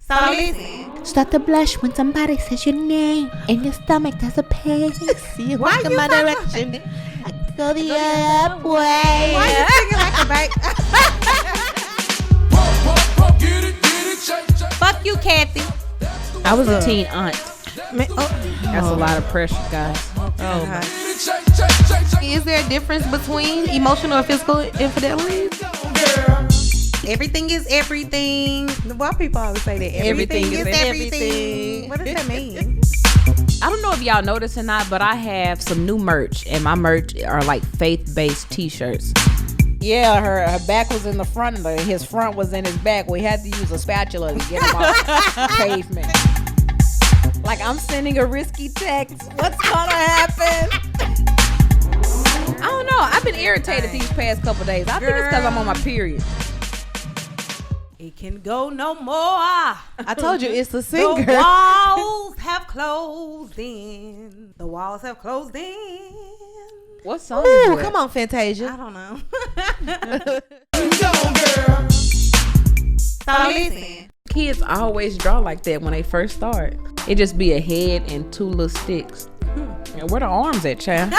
So listen. Start to blush when somebody says your name. In your stomach, there's a pain. See you Why walk in you my not direction. I go the other way. Why you singing like a baby? Fuck you, Kathy. I was a teen aunt. That's a lot of pressure, guys. Is there a difference between emotional and physical infidelity? Everything is everything. Why people always say that? Everything is everything. What does that mean? I don't know if y'all noticed or not, but I have some new merch, and my merch are like faith-based t-shirts. Yeah, her back was in the front, and his front was in his back. We had to use a spatula to get him off the pavement. Like, I'm sending a risky text. What's gonna happen? I don't know. I've been irritated these past couple days. I think it's because I'm on my period. It can go no more. I told you it's the singer. The walls have closed in. The walls have closed in. What song is that? Come on, Fantasia. I don't know. So listen. Kids always draw like that when they first start. It just be a head and two little sticks. And where the arms at, child?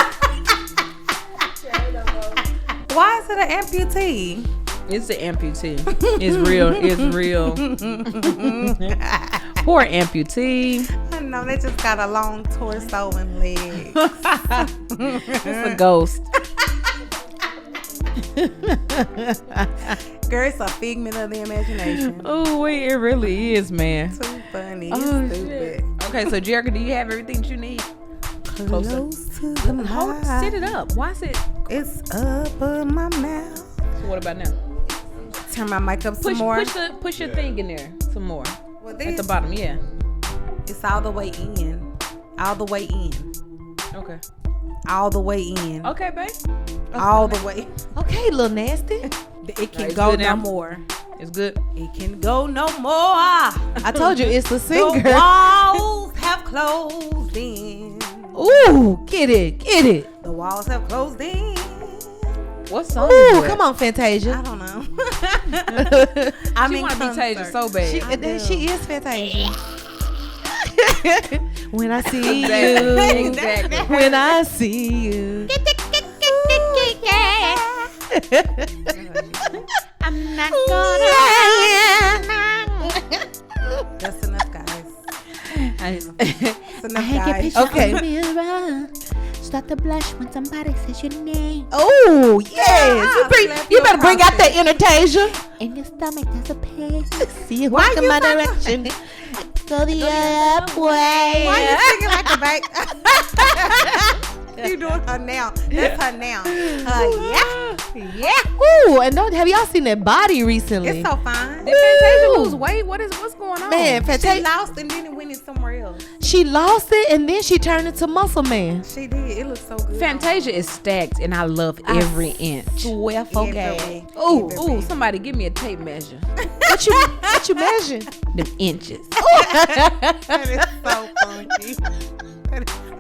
Why is it an amputee? It's an amputee. It's real. It's real. Poor amputee. I know, they just got a long torso and legs. It's a ghost. Girl, it's a figment of the imagination. Oh, wait, it really is, man. Too funny. Oh, It's stupid. shit. Okay, so Jherica, do you have everything that you need? Close to the Hold, mic. sit it up. Why is it? It's up in my mouth. So what about now? Turn my mic up some more. Push your thing in there some more. Well, At this, the bottom, yeah. it's all the way in. All the way in. Okay. All the way in. Okay, babe. All the way. Okay, little nasty. It can It's go good no now. more. It's good. It can go no more. I told you it's the The singer. walls have closed in. Ooh, get it. The walls have closed in. What song Ooh, is that? come on, I Fantasia. don't know. She want to be Tasia so bad. She is Fantasia. When I see you, Exactly. when I see you. I'm not That's enough, guys. That's enough, guys. Okay. Start to blush when somebody says your name. Oh, yes. You better bring out that Fantasia. In your stomach, there's a pain. See you Why walk in you my not- direction. Go the other way. Why you singing like a baby? You doing her now. That's her now. Yeah. Ooh, and have y'all seen that body recently? It's so fine. Did Fantasia lose weight? What's going on? Man, She Fantasia, lost and then it went in somewhere else. she lost it and then she turned into Muscle Man. She did. It looks so good. Fantasia is stacked, and I love every inch. Swear for God. Ooh, somebody give me a tape measure. What you measure? Them inches. That is so funky.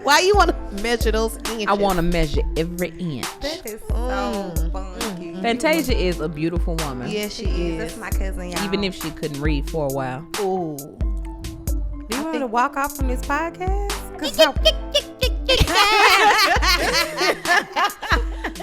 Why you want to measure those inches? I want to measure every inch. That is so funky. Fantasia is a beautiful woman. Yes, she That's is. my cousin, y'all. Even if she couldn't read for a while. Ooh. Do you want to walk off from this podcast?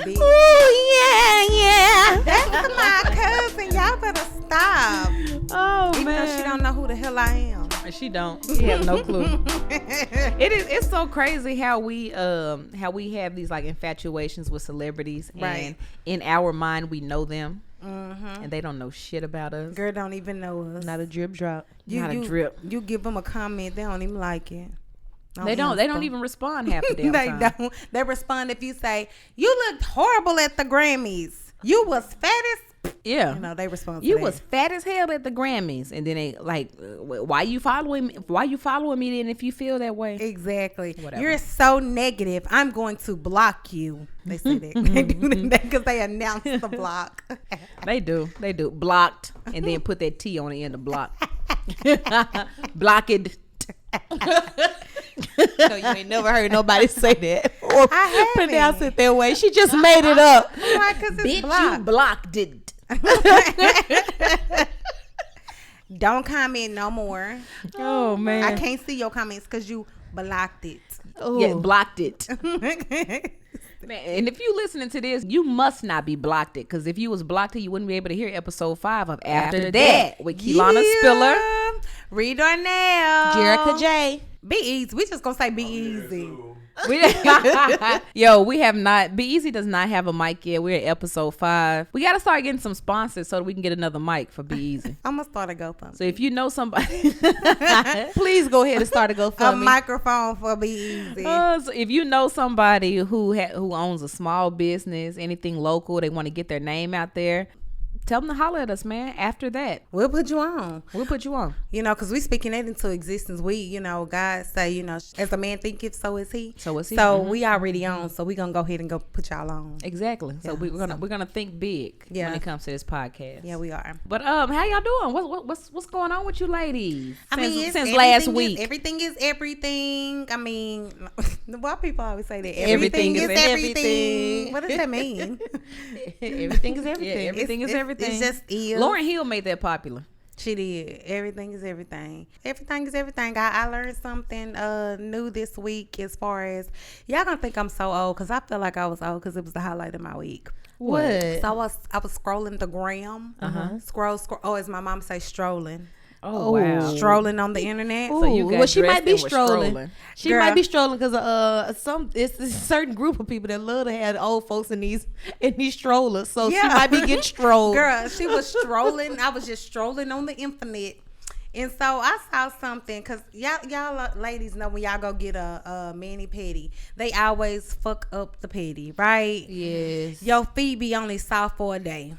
Ooh, yeah. That's my cousin. Y'all better stop. Oh Even though she don't know who the hell I am. She don't. She have no clue. It's so crazy how we have these like infatuations with celebrities, Right. and in our mind we know them, and they don't know shit about us. Girl don't even know us. Not a drip drop. Not a drip. You give them a comment, they don't even like it. They don't even respond half the damn They time. don't. They respond if you say, you looked horrible at the Grammys. You was fat as... Yeah. You know, they respond to You that. was fat as hell at the Grammys, and then they like, why you following me? Why you following me then if you feel that way? Exactly. Whatever. You're so negative. I'm going to block you. They say that. They do that because they announce the block. They do. Blocked, and then put that T on the end of block. Blocked. No, you ain't never heard nobody say that or I haven't. pronounce it that way. She just made it up. Why? Because it's Bitch, you blocked. blocked it. Don't comment no more. Oh man, I can't see your comments because you blocked it. Yeah, blocked it. Man, and if you listening to this, you must not be blocked it, because if you was blocked it, you wouldn't be able to hear episode 5 of After That with KeLanna Spiller, Reed Darnell, Jherica Jay. Be easy. We just gonna say be easy. Yo, we have not. Be Easy does not have a mic yet. We're at episode 5. We gotta start getting some sponsors so that we can get another mic for Be Easy. I'm gonna start a GoFundMe. So if you know somebody, Please go ahead and start a GoFundMe. A microphone for Be Easy. so if you know somebody who owns a small business, anything local, they want to get their name out there, tell them to holler at us, man. After that, We'll put you on. we'll put you on. You know, because we speaking that into existence. We, you know, God say, you know, as a man thinketh, so is he. So is he. So we already on. So we gonna go ahead and go put y'all on. Exactly. So Yeah, we're gonna think big when it comes to this podcast. Yeah, we are. But how y'all doing? What's going on with you ladies? I mean, since last everything week. everything is everything. I mean, why people always say that? Everything is everything. What does that mean? Everything is everything. Yeah, everything is everything. It's just is. Lauryn Hill made that popular. She did. Everything is everything. Everything is everything. I learned something new this week as far as, y'all gonna think I'm so old because I feel like I was old because it was the highlight of my week. What? So I was scrolling the gram. Scroll. Oh, as my mom say, strolling. Oh, wow. Strolling on the internet. So you got Well, she dressed might be and was strolling. She Girl. might be strolling because it's a certain group of people that love to have old folks in these strollers. So she might be getting strolled. Girl, she was strolling. I was just strolling on the internet. And so I saw something, because y'all ladies know when y'all go get a mani-pedi, they always fuck up the pedi, right? Yes. Your feet be only soft for a day.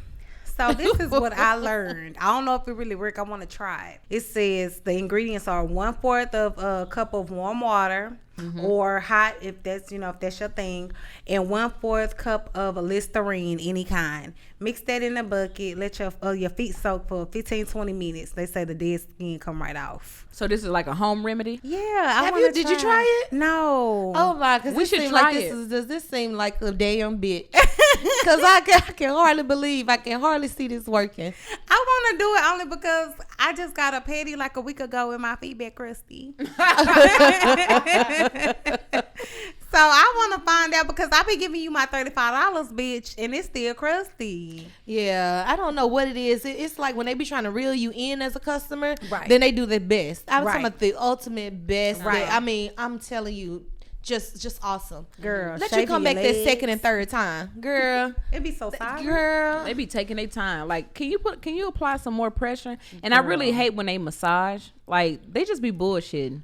So this is what I learned. I don't know if it really works. I want to try it. It says the ingredients are 1/4 of a cup of warm water, or hot if that's your thing, and 1/4 cup of a Listerine, any kind. Mix that in a bucket. Let your feet soak for 15-20 minutes. They say the dead skin come right off. So this is like a home remedy? Yeah. Did you try it? No. Oh my! Because We this should seem try like it. does this seem like a damn bitch? Because I can hardly believe, I can hardly see this working. I want to do it only because I just got a pedi like a week ago and my feet back crusty. So I want to find out, because I be giving you my $35, bitch, and it's still crusty. Yeah, I don't know what it is. It's like when they be trying to reel you in as a customer, Right. then they do their best. I'm Right. talking about the ultimate best. Right. I mean, I'm telling you, just awesome. Girl, Let you come back that second and third time. Girl. It be so silent. Girl. They be taking their time. Like, can you apply some more pressure? And I really hate when they massage. Like, they just be bullshitting.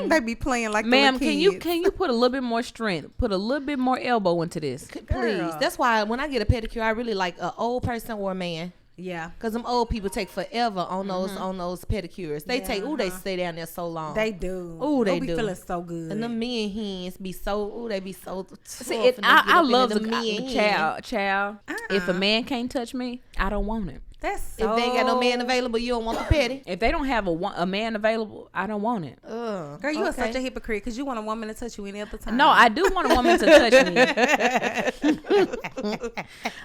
They be playing like Ma'am, the can you put a little bit more strength? Put a little bit more elbow into this. Please. That's why when I get a pedicure, I really like an old person or a man. Yeah. Cause them old people take forever on those pedicures. They they stay down there so long. They do. Ooh, they be do. feeling so good. And the men hands be so they be so tough. See, and they get I up love into the men child. If a man can't touch me, I don't want it. That's If so. they ain't got no man available, you don't want the petty. If they don't have a man available, I don't want it. Girl, you are such a hypocrite because you want a woman to touch you any other time. No, I do want a woman to touch me.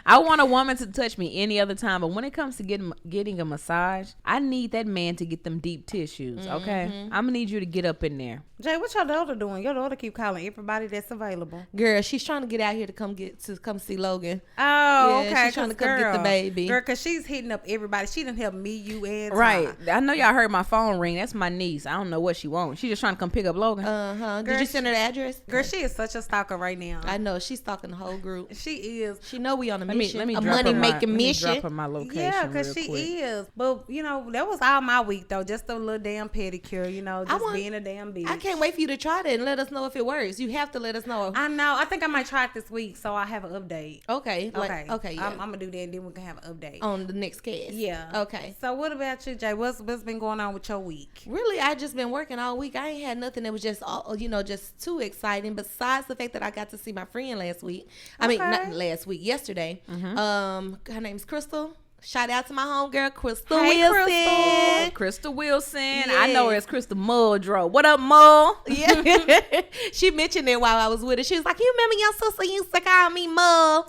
I want a woman to touch me any other time, but when it comes to getting a massage, I need that man to get them deep tissues. Okay, I'm gonna need you to get up in there. Jay, what your daughter doing? Your daughter keep calling everybody that's available. Girl, she's trying to get out here to come see Logan. Oh, Yeah, okay. she's trying to come get the baby. Girl, because she's hitting up everybody. She done help me, you, and Ty. Right. I know y'all heard my phone ring. That's my niece. I don't know what she wants. She just trying to come pick up Logan. Did you send her the address? Girl, she is such a stalker right now. I know she's stalking the whole group. She is. She know we on a let me mission, let me a drop money her making let me mission. drop her my location. Yeah, because real she quick. is. But, that was all my week, though. Just a little damn pedicure, just being a damn bitch. I can't wait for you to try that and let us know if it works. You have to let us know. I know. I think I might try it this week, so I have an update. Okay. Okay. Yeah. I'm going to do that, and then we can have an update. On the next cast. Yeah. Okay. So what about you, Jay? What's been going on with your week? Really, I just been working all week. I ain't had nothing that was just, just too exciting. Besides the fact that I got to see my friend last week. I mean, not last week, yesterday. Her name's Crystal. Shout out to my homegirl, Crystal Hey, Wilson. Crystal Wilson. Yeah. I know her as Crystal Muldrow. What up, Mull? Yeah. She mentioned it while I was with her. She was like, you remember your sister used to call me Mull?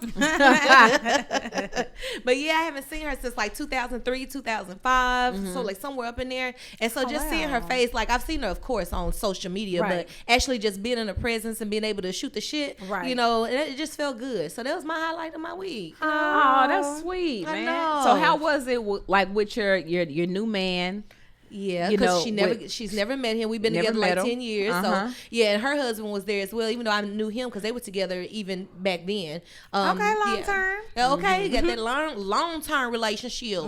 But yeah, I haven't seen her since like 2003, 2005. So like somewhere up in there. And so just seeing her face, like I've seen her, of course, on social media, but actually just being in her presence and being able to shoot the shit, you know, and it just felt good. So that was my highlight of my week. Oh, that's sweet, man. know. So how was it like with your new man? Yeah, because she's never met him. We've been together like 10 years. So yeah, and her husband was there as well, even though I knew him because they were together even back then. Okay, long term. Okay, got that long term relationship.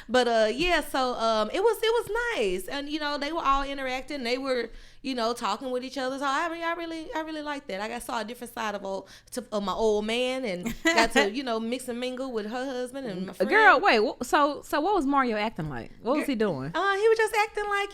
But yeah, so it was nice, and you know they were all interacting. They were talking with each other. So I really liked that. I saw a different side of my old man and got to mix and mingle with her husband and my friend. Girl, wait. So what was Mario acting like? What was he doing? He was just acting like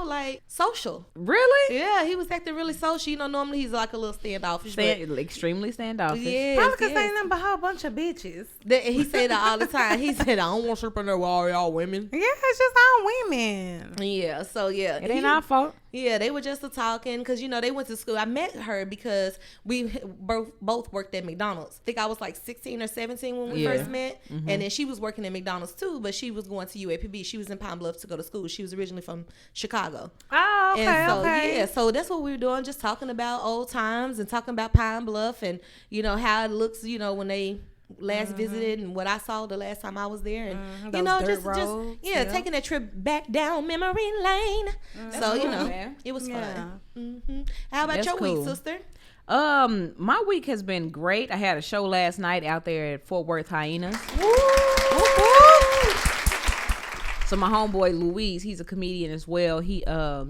like social. Really? Yeah, he was acting really social. Normally he's like a little standoffish. Extremely standoffish. Yeah, Probably because they ain't nothing but a whole bunch of bitches. He said that all the time. He said, I don't want to sleep in there with all y'all women. Yeah, it's just all women. Yeah, so yeah. It ain't our fault. Yeah, they were just talking because they went to school. I met her because we both worked at McDonald's. I think I was like 16 or 17 when we first met, and then she was working at McDonald's too, but she was going to UAPB. She was in Pine Bluff to go to school. She was originally from Chicago. Oh, okay, and so, okay. Yeah, so that's what we were doing, just talking about old times and talking about Pine Bluff and how it looks, when they last visited and what I saw the last time I was there, and just taking that trip back down memory lane. So cool, man. it was fun. How about your week, sister? My week has been great. I had a show last night out there at Fort Worth Hyenas. So my homeboy Louise, he's a comedian as well. He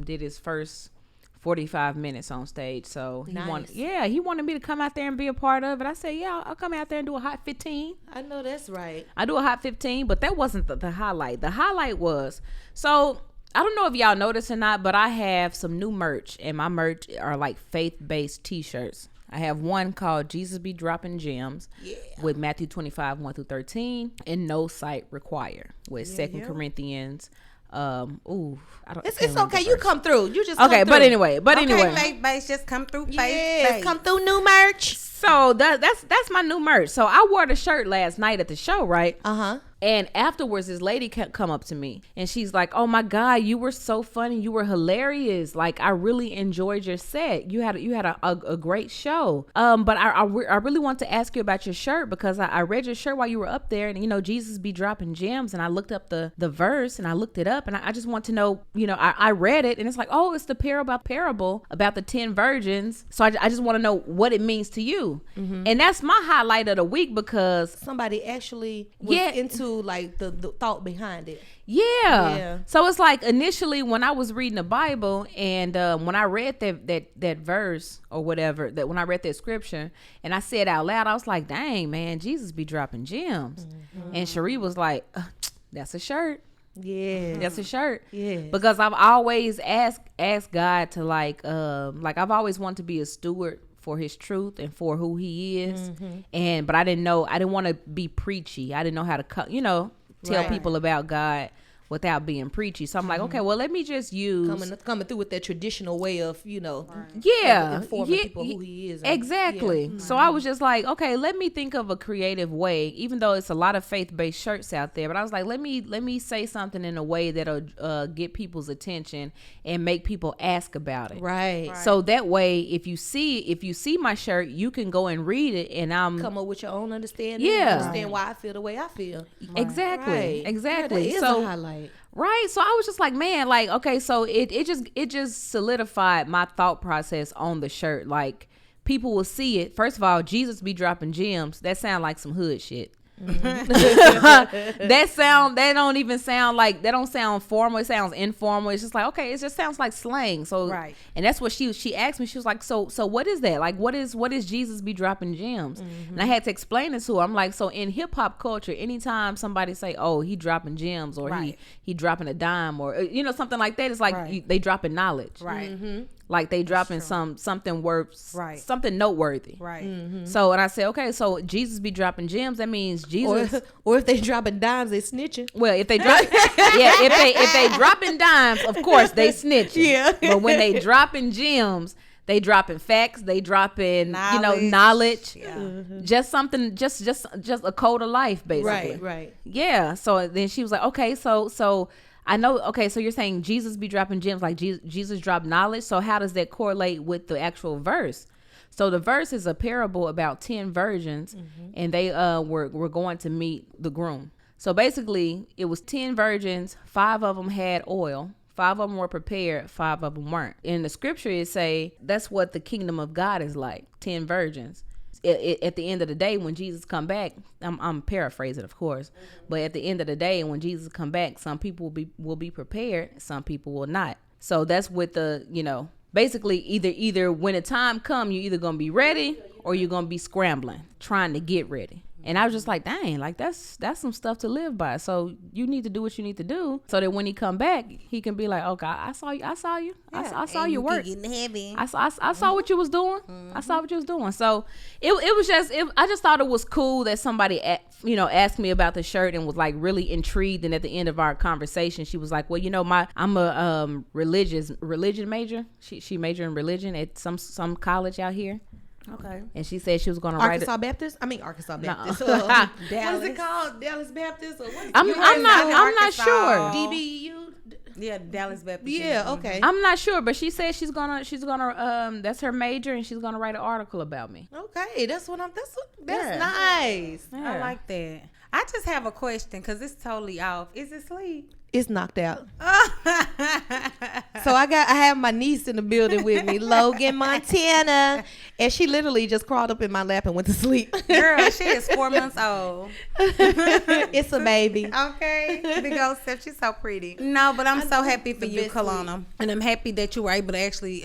did his first 45 minutes on stage, so he wanted me to come out there and be a part of it. I said, yeah, I'll come out there and do a hot 15. I know that's right. I do a hot 15, but that wasn't the highlight. The highlight was, so I don't know if y'all noticed or not, but I have some new merch, and my merch are like faith-based t-shirts. I have one called Jesus Be Dropping Gems with Matthew 25, 1-13, and no sight required with 2 Corinthians. It's okay. You come through. You just okay. Come But through. anyway, faith base just come through. Faith come through new merch. So that's my new merch. So I wore the shirt last night at the show, right? And afterwards, this lady come up to me and she's like, "Oh my God, you were so funny. You were hilarious. Like I really enjoyed your set. You had a great show. But I really want to ask you about your shirt because I read your shirt while you were up there, and Jesus be dropping gems. And I looked up the verse and I looked it up, and I just want to know. I read it and it's like, oh, it's the parable about the 10 virgins. So I just want to know what it means to you. And that's my highlight of the week because somebody actually was into like the thought behind it. Yeah. So it's like initially when I was reading the Bible and when I read that verse or whatever, that when I read that scripture and I said out loud, I was like, dang, man, Jesus be dropping gems. And Cherie was like, that's a shirt. Yeah, that's a shirt. Yeah, because I've always asked God to like I've always wanted to be a steward for his truth and for who he is. But I didn't want to be preachy. I didn't know how to tell people about God without being preachy. So I'm like, okay, well, let me just use coming through with that traditional way of informing people who he is. Exactly. So I was just like, okay, let me think of a creative way, even though it's a lot of faith-based shirts out there, but I was like, let me say something in a way that'll get people's attention and make people ask about it. Right. So that way, if you see my shirt, you can go and read it, and I'm come up with your own understanding. Yeah. Understand why I feel the way I feel. Exactly. Right. Exactly. Yeah, that is a highlight. Right. So I was just like, man, like, okay, so it just solidified my thought process on the shirt. Like, people will see it. First of all, Jesus be dropping gems. That sound like some hood shit. That don't sound formal. It sounds informal. It's just like, okay, it just sounds like slang. So right. And that's what she asked me. She was like, so what is that? Like, what is Jesus be dropping gems? And I had to explain it to her. I'm like, so in hip hop culture, anytime somebody say, oh, he dropping gems, or he dropping a dime, or something like that, it's like they dropping knowledge. Right. Like they dropping something worth, Right. something noteworthy. Right. So, and I said, okay, so Jesus be dropping gems. That means Jesus. Or if they dropping dimes, they snitching. Well, if they drop, if they dropping dimes, of course they snitching. Yeah. But when they dropping gems, they dropping facts. They dropping knowledge. Yeah. Just something, just a code of life, basically. Right. Yeah. So then she was like, okay, so I know. Okay, so you're saying Jesus be dropping gems, like Jesus dropped knowledge. So how does that correlate with the actual verse? So the verse is a parable about 10 virgins, and they were going to meet the groom. So basically, it was 10 virgins. 5 of them had oil. 5 of them were prepared. 5 of them weren't. In the scripture, it say that's what the kingdom of God is like. 10 virgins. At the end of the day, when Jesus come back, I'm paraphrasing, of course, but at the end of the day, when Jesus come back, some people will be prepared, some people will not. So that's with the, basically either when the time come, you're either gonna be ready or you're gonna be scrambling, trying to get ready. And I was just like, dang, like that's some stuff to live by. So you need to do what you need to do so that when he come back, he can be like, okay, I saw you. I saw your work. I saw what you was doing. I saw what you was doing. So it was just, I just thought it was cool that somebody, asked me about the shirt and was like really intrigued. And at the end of our conversation, she was like, well, I'm a religion major. She majored in religion at some college out here. Okay. And she said she was going to write it. Arkansas Baptist? What is it called? Dallas Baptist? Or what? I'm not sure. DBU? Yeah, Dallas Baptist. Yeah, okay. I'm not sure, but she said she's gonna that's her major, and she's gonna write an article about me. Okay, that's nice. Yeah. I like that. I just have a question because it's totally off. Is it sleep? It's knocked out. So I have my niece in the building with me, Logan Montana, and she literally just crawled up in my lap and went to sleep. Girl, she is 4 months old. It's a baby. Okay. Big old step. She's so pretty. No, but I'm so happy for you, KeLanna. And I'm happy that you were able to actually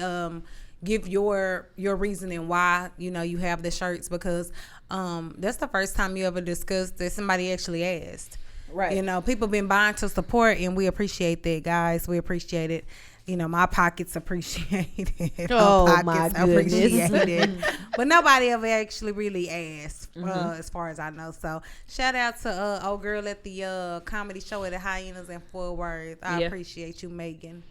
give your reasoning why, you have the shirts, because that's the first time you ever discussed that somebody actually asked. Right. People been buying to support, and we appreciate that, guys. We appreciate it. My pockets appreciate it. Oh, my goodness. Appreciate it. But nobody ever actually really asked, as far as I know. So shout out to old girl at the comedy show at the Hyenas in Fort Worth. I appreciate you, Megan.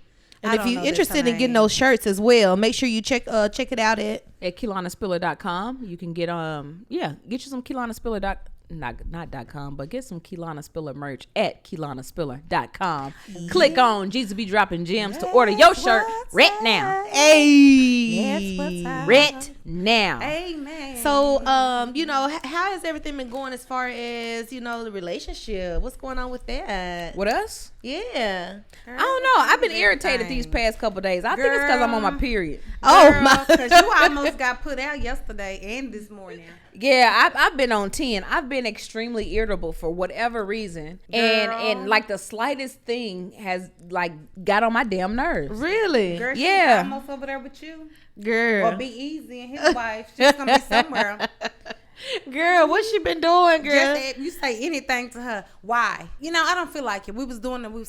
And if you're interested in getting those shirts as well, make sure you check it out at KeLannaSpiller.com. You can get you some KeLannaSpiller.com. Not .com, but get some KeLanna Spiller merch at KeLannaSpiller.com. Click on Jesus Be Dropping Gems to order your shirt right now. Hey, Right now. Amen. So, how has everything been going as far as the relationship? What's going on with that? With us? Yeah. I don't know. I've been irritated these past couple days. I think it's because I'm on my period. Because you almost got put out yesterday and this morning. Yeah, I've been on 10. I've been extremely irritable for whatever reason. And like the slightest thing has like got on my damn nerves. Really? Girl, she's Yeah. almost over there with you. Girl. Or Be Easy and his wife. She's going to be somewhere. Girl, what's she been doing, girl? Just you say anything to her. Why? I don't feel like it. We was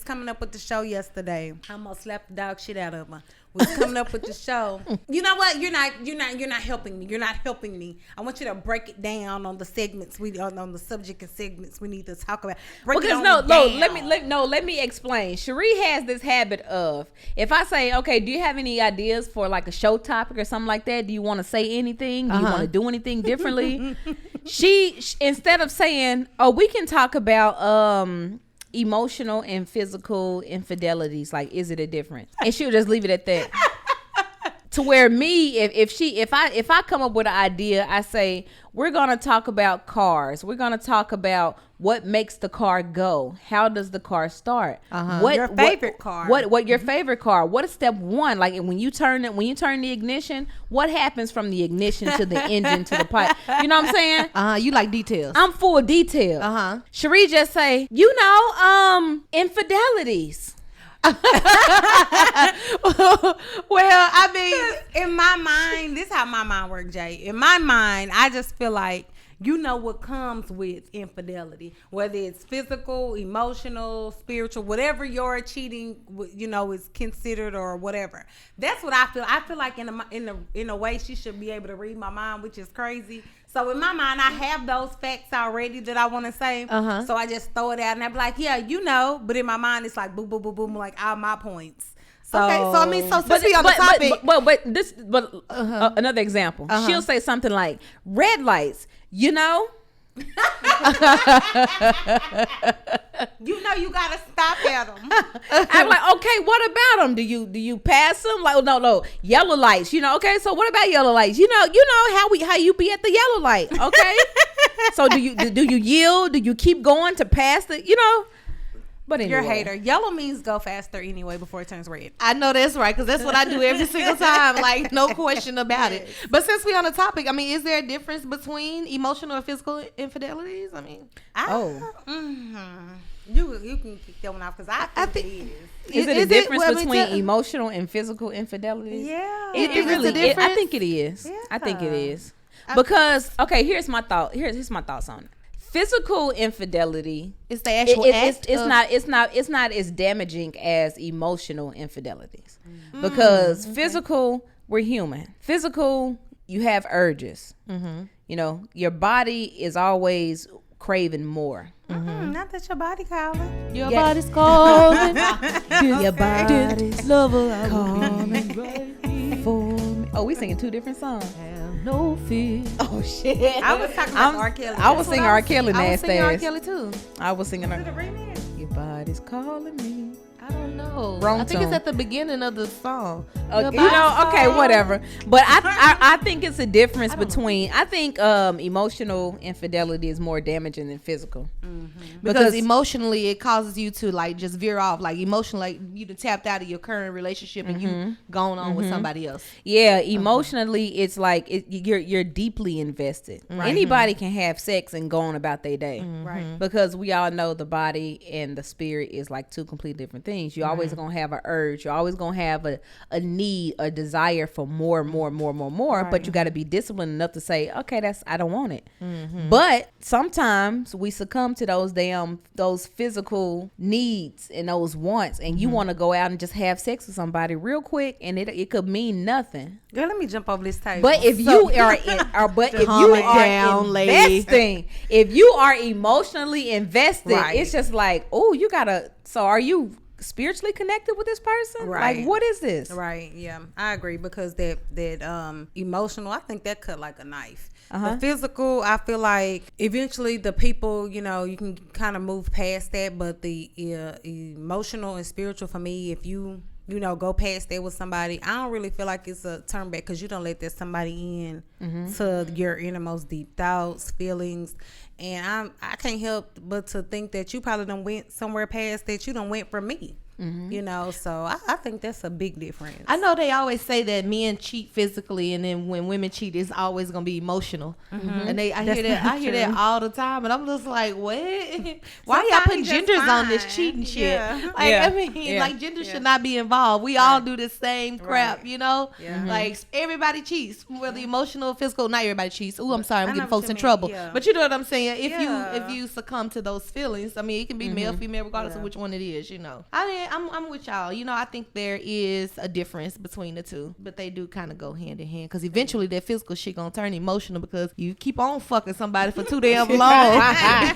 coming up with the show yesterday. I almost slapped the dog shit out of her. We was coming up with the show. You know what? You're not helping me. You're not helping me. I want you to break it down on the segments on the subject and segments we need to talk about. Let me explain. Cherie has this habit of, if I say, okay, do you have any ideas for like a show topic or something like that? Do you want to say anything? Do you want to do anything differently? she instead of saying, oh, we can talk about emotional and physical infidelities, like, is it a difference? And she'll just leave it at that. To where me, if I come up with an idea, I say, we're gonna talk about cars. We're gonna talk about what makes the car go. How does the car start? Your favorite car. What your favorite car? What is step one? Like when you turn the ignition, what happens from the ignition to the engine to the pipe? You know what I'm saying? You like details. I'm full of detail. Cherie just say, infidelities. Well, I mean, in my mind, this is how my mind works, Jay. In my mind, I just feel like you know what comes with infidelity, whether it's physical, emotional, spiritual, whatever your cheating, is considered or whatever. That's what I feel. I feel like in a way she should be able to read my mind, which is crazy. So in my mind, I have those facts already that I want to say. So I just throw it out and I be like, yeah, But in my mind, it's like boom, boom, boom, boom, like all my points. So, okay, so I mean, since we on the topic, another example, she'll say something like red lights, you gotta stop at them. I'm like, okay, what about them? Do you pass them? Like, no, yellow lights. Okay, so what about yellow lights? You know how you be at the yellow light. Okay, so do you yield? Do you keep going to pass the? But anyway. You're a hater. Yellow means go faster anyway before it turns red. I know that's right, because that's what I do every single time. Like, no question about it. But since we on the topic, I mean, is there a difference between emotional and physical infidelities? I mean, you can kick that one off, because I think it is. Is it a difference between emotional and physical infidelity? Yeah. It really. I think it is. Yeah. I think it is. Because here's my thought. Here's my thoughts on it. Physical infidelity is the actual act. It's not as damaging as emotional infidelities, because physical, we're human. Physical, you have urges. Your body is always craving more. Not that your body calling. Your body's calling. Your body's lover calling for me. Oh, we singing two different songs. Have no fear. Oh shit! I was talking about R. Kelly. I was singing R. Kelly. I was singing R. Kelly too. I was singing. Is it a remix? Your body's calling me. I don't know. Wrong I think tone. it's at the beginning of the song. Okay, whatever. But I think it's a difference between. I think emotional infidelity is more damaging than physical. Because emotionally, it causes you to like just veer off. Like emotionally, like you tapped out of your current relationship and you going on with somebody else. Yeah, emotionally, it's like you're deeply invested. Right. Anybody can have sex and go on about their day, right? Because we all know the body and the spirit is like two completely different things. You're always gonna have an urge. You're always gonna have a need, a desire for more. Right. But you got to be disciplined enough to say, okay, I don't want it. But sometimes we succumb to those physical needs and those wants, and you want to go out and just have sex with somebody real quick, and it could mean nothing. Girl, let me jump over this table. But if you are investing, if you are emotionally invested, it's just like, oh, you gotta. So are you spiritually connected with this person? Right. Like, what is this? Right. Yeah, I agree, because that emotional, I think that cut like a knife. The physical, I feel like eventually the people, you can kind of move past that, but the emotional and spiritual, for me, if you go past that with somebody, I don't really feel like it's a turn back, because you don't let that somebody in to your innermost deep thoughts, feelings. And I can't help but to think that you probably done went somewhere past that you done went from me. So I think that's a big difference. I know they always say that men cheat physically, and then when women cheat, it's always gonna be emotional. And I hear that all the time, and I'm just like, what? Why y'all put genders on this cheating shit? Yeah. Like gender should not be involved. We all do the same crap, Like everybody cheats, whether emotional or physical. Not everybody cheats. Oh, I'm sorry, I'm getting folks in trouble. Yeah. But you know what I'm saying? If you succumb to those feelings, I mean, it can be male, female, regardless of which one it is. I'm with y'all. I think there is a difference between the two, but they do kind of go hand in hand, because eventually that physical shit gonna turn emotional, because you keep on fucking somebody for too damn long. I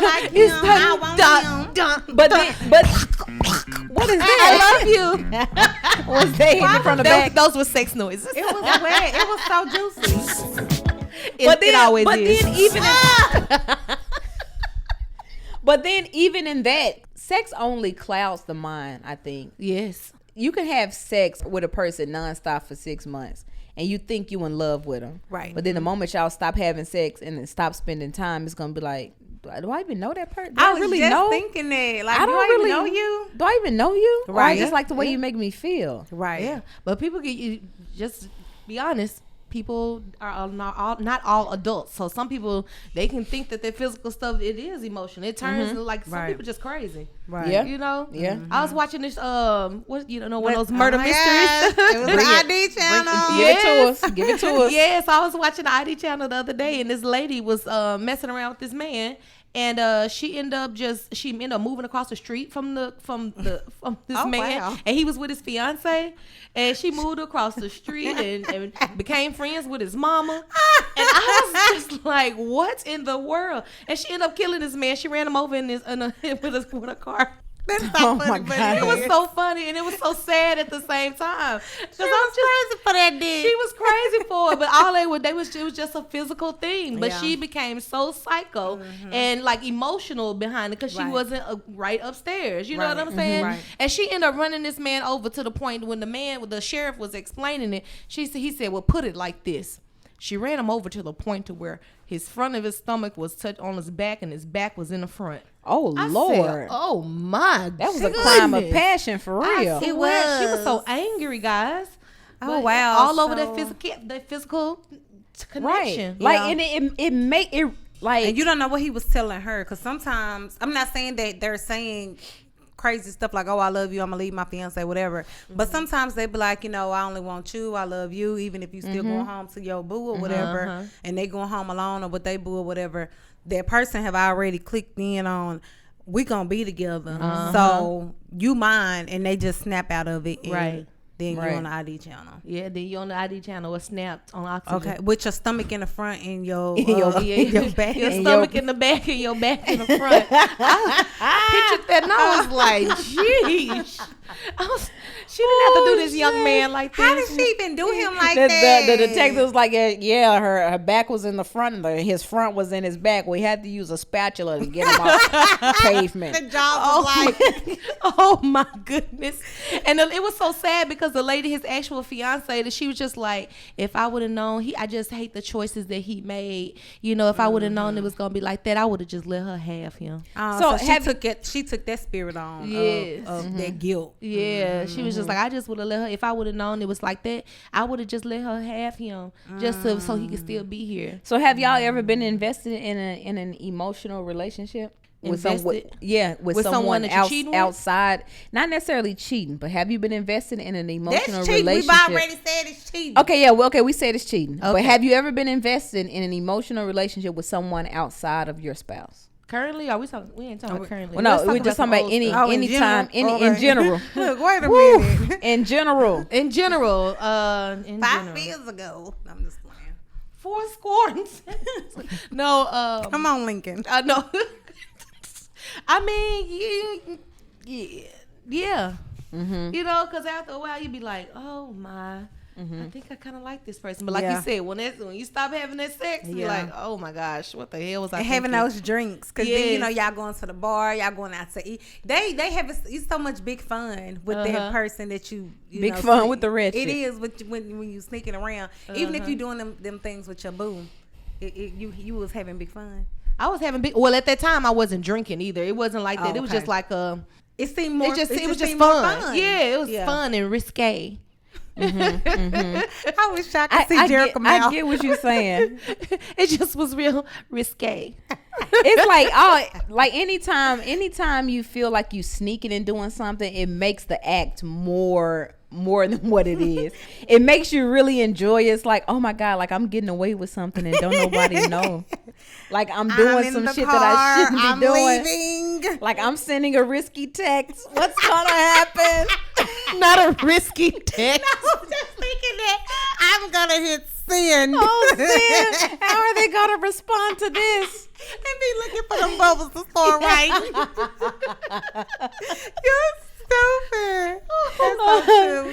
like him. I want him. But what is that? I love you. What's that from the back? Those were sex noises. It was wet. It was so juicy. It always is. But then even in that, sex only clouds the mind, I think. Yes. You can have sex with a person nonstop for 6 months, and you think you in love with them. Right. But then the moment y'all stop having sex and then stop spending time, it's going to be like, do I even know that person? I was really just thinking that. Like, do I even know you? Do I even know you? Right. Or I just like the way you make me feel. Right. Yeah. But people get you, just be honest. people are not all adults. So some people, they can think that their physical stuff, it is emotional. It turns like some people just crazy. Right. Yeah. You know? Yeah. I was watching this one of those murder mysteries. It was the ID channel. Give it to us. Give it to us. Yes, I was watching the ID channel the other day, and this lady was messing around with this man, and she ended up moving across the street from this man, wow. and he was with his fiance, and she moved across the street and became friends with his mama, and I was just like, what in the world? And she ended up killing this man. She ran him over with a car. That's so Oh, funny, my but God. It was so funny and it was so sad at the same time. She was crazy for that dick. She was crazy for it, but all it was just a physical thing. But Yeah. she became so psycho and like emotional behind it because she Right. wasn't right upstairs. You know Right. what I'm saying? Right. And she ended up running this man over to the point when the sheriff was explaining it. He said, "Well, put it like this." She ran him over to the point to where his front of his stomach was touched on his back and his back was in the front. Oh, I Lord. said, oh my, That was a crime of goodness. passion for real. It was. She was so angry, guys. Oh, But wow. all over So- that physical connection. Right. Like, Yeah. and it make it like. And you don't know what he was telling her, because sometimes, I'm not saying that they're saying crazy stuff like, oh, I love you, I'm gonna leave my fiance, whatever. But sometimes they be like, I only want you, I love you, even if you still going home to your boo or whatever, and they going home alone or with they boo or whatever, that person have already clicked in on, we gonna be together, so you mine, and they just snap out of it, and Right. then Right. you on the ID channel. Yeah, then you on the ID channel was snapped on oxygen. Okay, with your stomach in the front and your Your back. your and stomach in the back and your back in the front. I pictured that and I was like, "Jeez." She didn't have to do this young man like this. How did she even do him like the, that? the detective was like, yeah, her back was in the front, his front was in his back. We had to use a spatula to get him off pavement. The job was like, Oh my goodness. And it was so sad because the lady, his actual fiance, that she was just like, if I would have known, I just hate the choices that he made. If I would have known it was gonna be like that, I would have just let her have him. so she took that spirit on Yes. of that guilt. Yeah, she was just like, I just would have let her. If I would have known it was like that, I would have just let her have him, just so he could still be here. So have y'all ever been invested in an emotional relationship? With someone With someone that you're cheating with? outside, not necessarily cheating, but have you been invested in an emotional That's cheating. We've relationship? already said it's cheating. Okay, we said it's cheating. But Okay. have you ever been invested in an emotional relationship with someone outside of your spouse? Currently, are we talking? We ain't talking about currently. Well, no, Let's talk we're just talking about some any old stuff. in anytime, general? in general. Look, wait a minute. In general. In general, 5 general. years ago. I'm just playing. 4 score. No, Come on, Lincoln. I know. I mean, yeah. Because after a while you be like, oh my, I think I kind of like this person. But like Yeah. you said, when you stop having that sex, you're Yeah. like, oh my gosh, what the hell was I And having thinking? those drinks, because Yes. then y'all going to the bar, y'all going out to eat. They have it's so much big fun with that person that you Big know, fun with the red It shit. is when you sneaking around, even if you doing them things with your boo, you was having big fun. I was having well at that time I wasn't drinking either. It wasn't like that. Oh, It was okay. just like It seemed more. it was just seemed more fun. Yeah, it was fun and risque. I wish I could see Jherica I mouth. get what you're saying. It just was real risque. It's like anytime you feel like you sneaking and doing something, it makes the act more than what it is. It makes you really enjoy it. It's like, oh my God, like I'm getting away with something and don't nobody know. Like I'm doing in some the shit that I shouldn't be I'm doing. leaving. Like I'm sending a risky text. What's gonna happen? Not a risky text. I was just thinking that I'm gonna hit send. Oh, man. How are they gonna respond to this? And be looking for them bubbles to start writing. You're stupid. That's so true.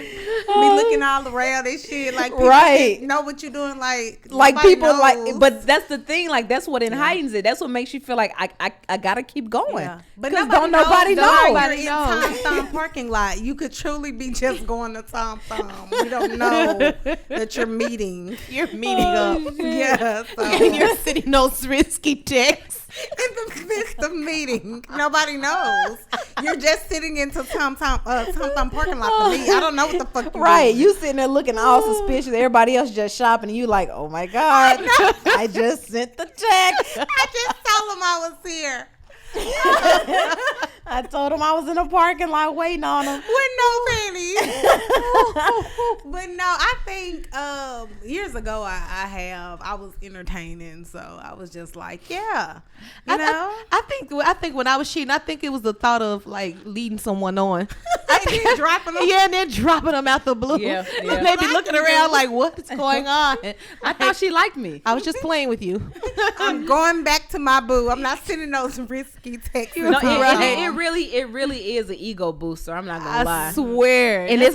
Be looking all around and shit like people Right. know what you're doing. Like People knows. like, but that's the thing. Like that's what heightens it. That's what makes you feel like I gotta keep going. Yeah. But Because nobody nobody knows. know. You're in Tom Thumb parking lot. You could truly be just going to Tom Thumb. You don't know that you're meeting. You're meeting up. Yeah. So. And you're sitting those risky texts. In the midst of meeting, nobody knows. You're just sitting into Tom Thumb parking lot for me. I don't know what the fuck you're Right, doing. you sitting there looking all suspicious. Everybody else just shopping, and you like, oh my God, I just sent the check. I just told him I was here. I told him I was in the parking lot waiting on him with no panties. But no, I think years ago I was entertaining, so I was just like, yeah, I think when I was cheating, I think it was the thought of like leading someone on, and then dropping them. Yeah, and then dropping them out the blue. Yeah. Maybe looking around like, what's going on? I thought she liked me. I was just playing with you. I'm going back to my boo. I'm not sending those risky texts. No, it really is an ego booster. I'm not gonna lie. I swear. And it's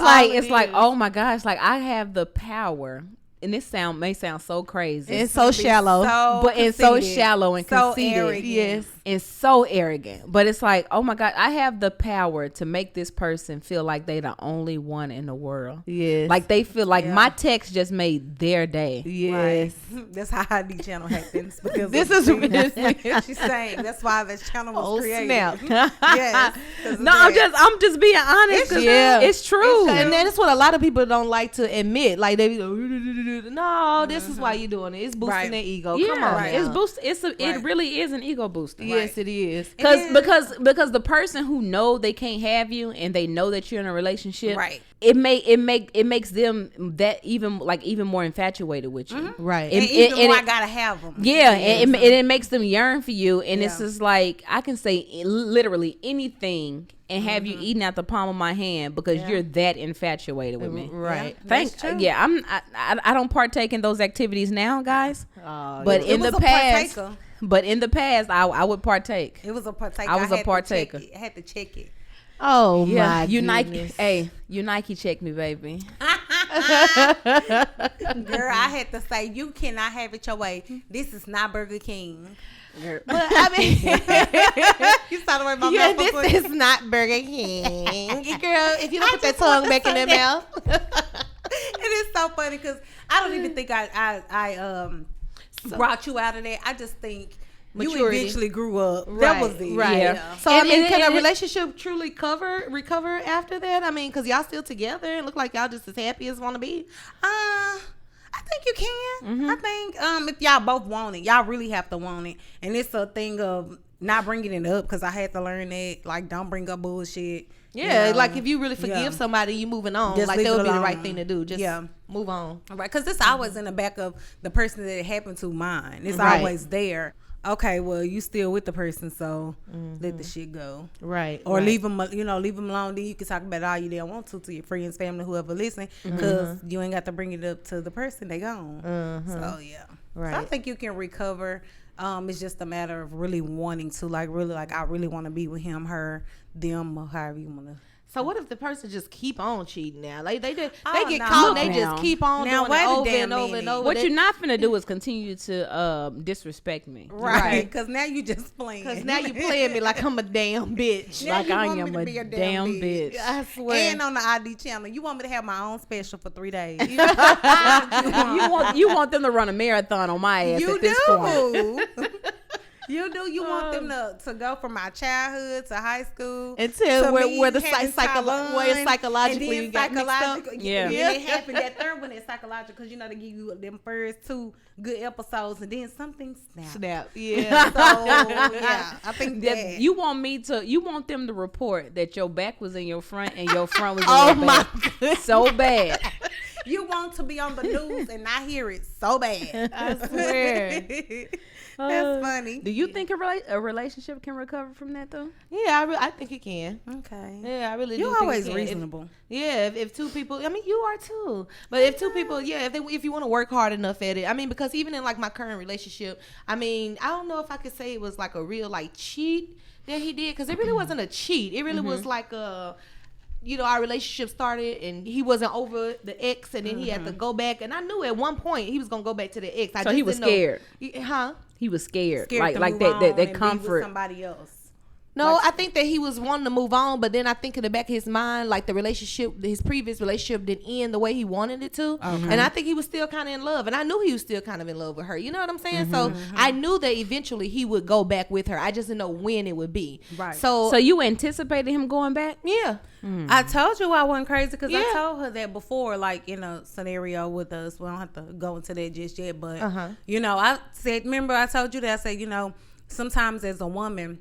like, oh my gosh, like I have the power. And this may sound so crazy. It's so shallow. But it's so shallow and so conceited. Arrogant. Yes. And so arrogant. But it's like, oh my God, I have the power to make this person feel like they the only one in the world. Yes. Like they feel like my text just made their day. Yes. Right. That's how ID channel happens. Because This is she's saying that's why this channel was created. Snap. Yes. No, I'm just being honest. It's true. And that's what a lot of people don't like to admit. Like they go, no, this is why you're doing it. It's boosting their ego. Yeah, Come on. right. It's boost. It really is an ego booster. Yes, it is. Because the person who know they can't have you and they know that you're in a relationship, Right. It makes them that even more infatuated with you. Mm-hmm. Right. And even more, I gotta have them. Yeah, and it makes them yearn for you, and it's Yeah. just like I can say literally anything and have you eating out the palm of my hand because you're that infatuated with me. Right. I don't partake in those activities now, guys. But It in the was a past, partaker. I would partake. It was a partaker. I was a partaker. I had to check it. Oh Yeah, my you goodness. Nike. Hey, you Nike check me, baby. Girl, I had to say, you cannot have it your way. This is not Burger King. But I mean, You saw the way my yeah, mouth was. this is not Burger King. Girl, if you don't put that tongue back in their mouth. It is so funny because I don't even think I brought you out of that. I just think Maturity. you eventually grew up. That was it. Right. Yeah. So I mean, can a relationship truly recover after that? I mean, because y'all still together and look like y'all just as happy as want to be. I think you can. I think if y'all both want it, y'all really have to want it, and it's a thing of not bringing it up because I had to learn that. Like, don't bring up bullshit. Yeah, you know? like if you really forgive somebody, you moving on. Just like leave that it would be the alone. right thing to do. Just move on. Right, because it's always in the back of the person that it happened to mine. It's Right. always there. Okay, well, you still with the person, so let the shit go. Right. Or right. leave them alone. Then you can talk about it all you damn want to your friends, family, whoever listen, because you ain't got to bring it up to the person they gone. So yeah, Right. So I think you can recover. It's just a matter of really wanting to, like, I really want to be with him, her, them, or however you want to. So what if the person just keep on cheating now? Like they get no. caught, they Now. just keep on Now, doing wait it a over damn and over and minute. over. What you're not finna do is continue to disrespect me. Right, because now you just playing. Because now you playing me like I'm a damn bitch. Now Like you I want me am to a be a damn damn bitch. I swear. And on the ID channel, you want me to have my own special for 3 days. You want them to run a marathon on my ass You at this point. do. You do. You want them to go from my childhood to high school Until to me where the having where Taiwan, psychologically and then you got mixed up. psychological- Yeah. And then it happened. That third one is psychological because they give you them first 2 good episodes and then something snapped. Snap. Yeah. So yeah, I think that You want them to report that your back was in your front and your front was in Oh your my back. goodness. So bad. you want to be on the news and not hear it so bad. I swear. That's funny. Do you think a relationship can recover from that though? Yeah, I think it can. Okay. Yeah, I really do. You're think it always can. reasonable. If 2 people, I mean, you are too. But if 2 people, if you want to work hard enough at it, I mean, because even in like my current relationship, I mean, I don't know if I could say it was like a real like cheat that he did, because it really wasn't a cheat. It really was like a. Our relationship started and he wasn't over the ex, and then he had to go back. And I knew at one point he was gonna go back to the ex. So he was scared. Huh? He was scared. Scared to like move on that and be with comfort. somebody else. No, I think that he was wanting to move on, but then I think in the back of his mind, like his previous relationship didn't end the way he wanted it to. And I think he was still kind of in love. And I knew he was still kind of in love with her. You know what I'm saying? So I knew that eventually he would go back with her. I just didn't know when it would be. Right. So you anticipated him going back? Yeah. I told you I wasn't crazy because I told her that before, like in a scenario with us. We don't have to go into that just yet, but I said, remember I told you that, I said, sometimes as a woman,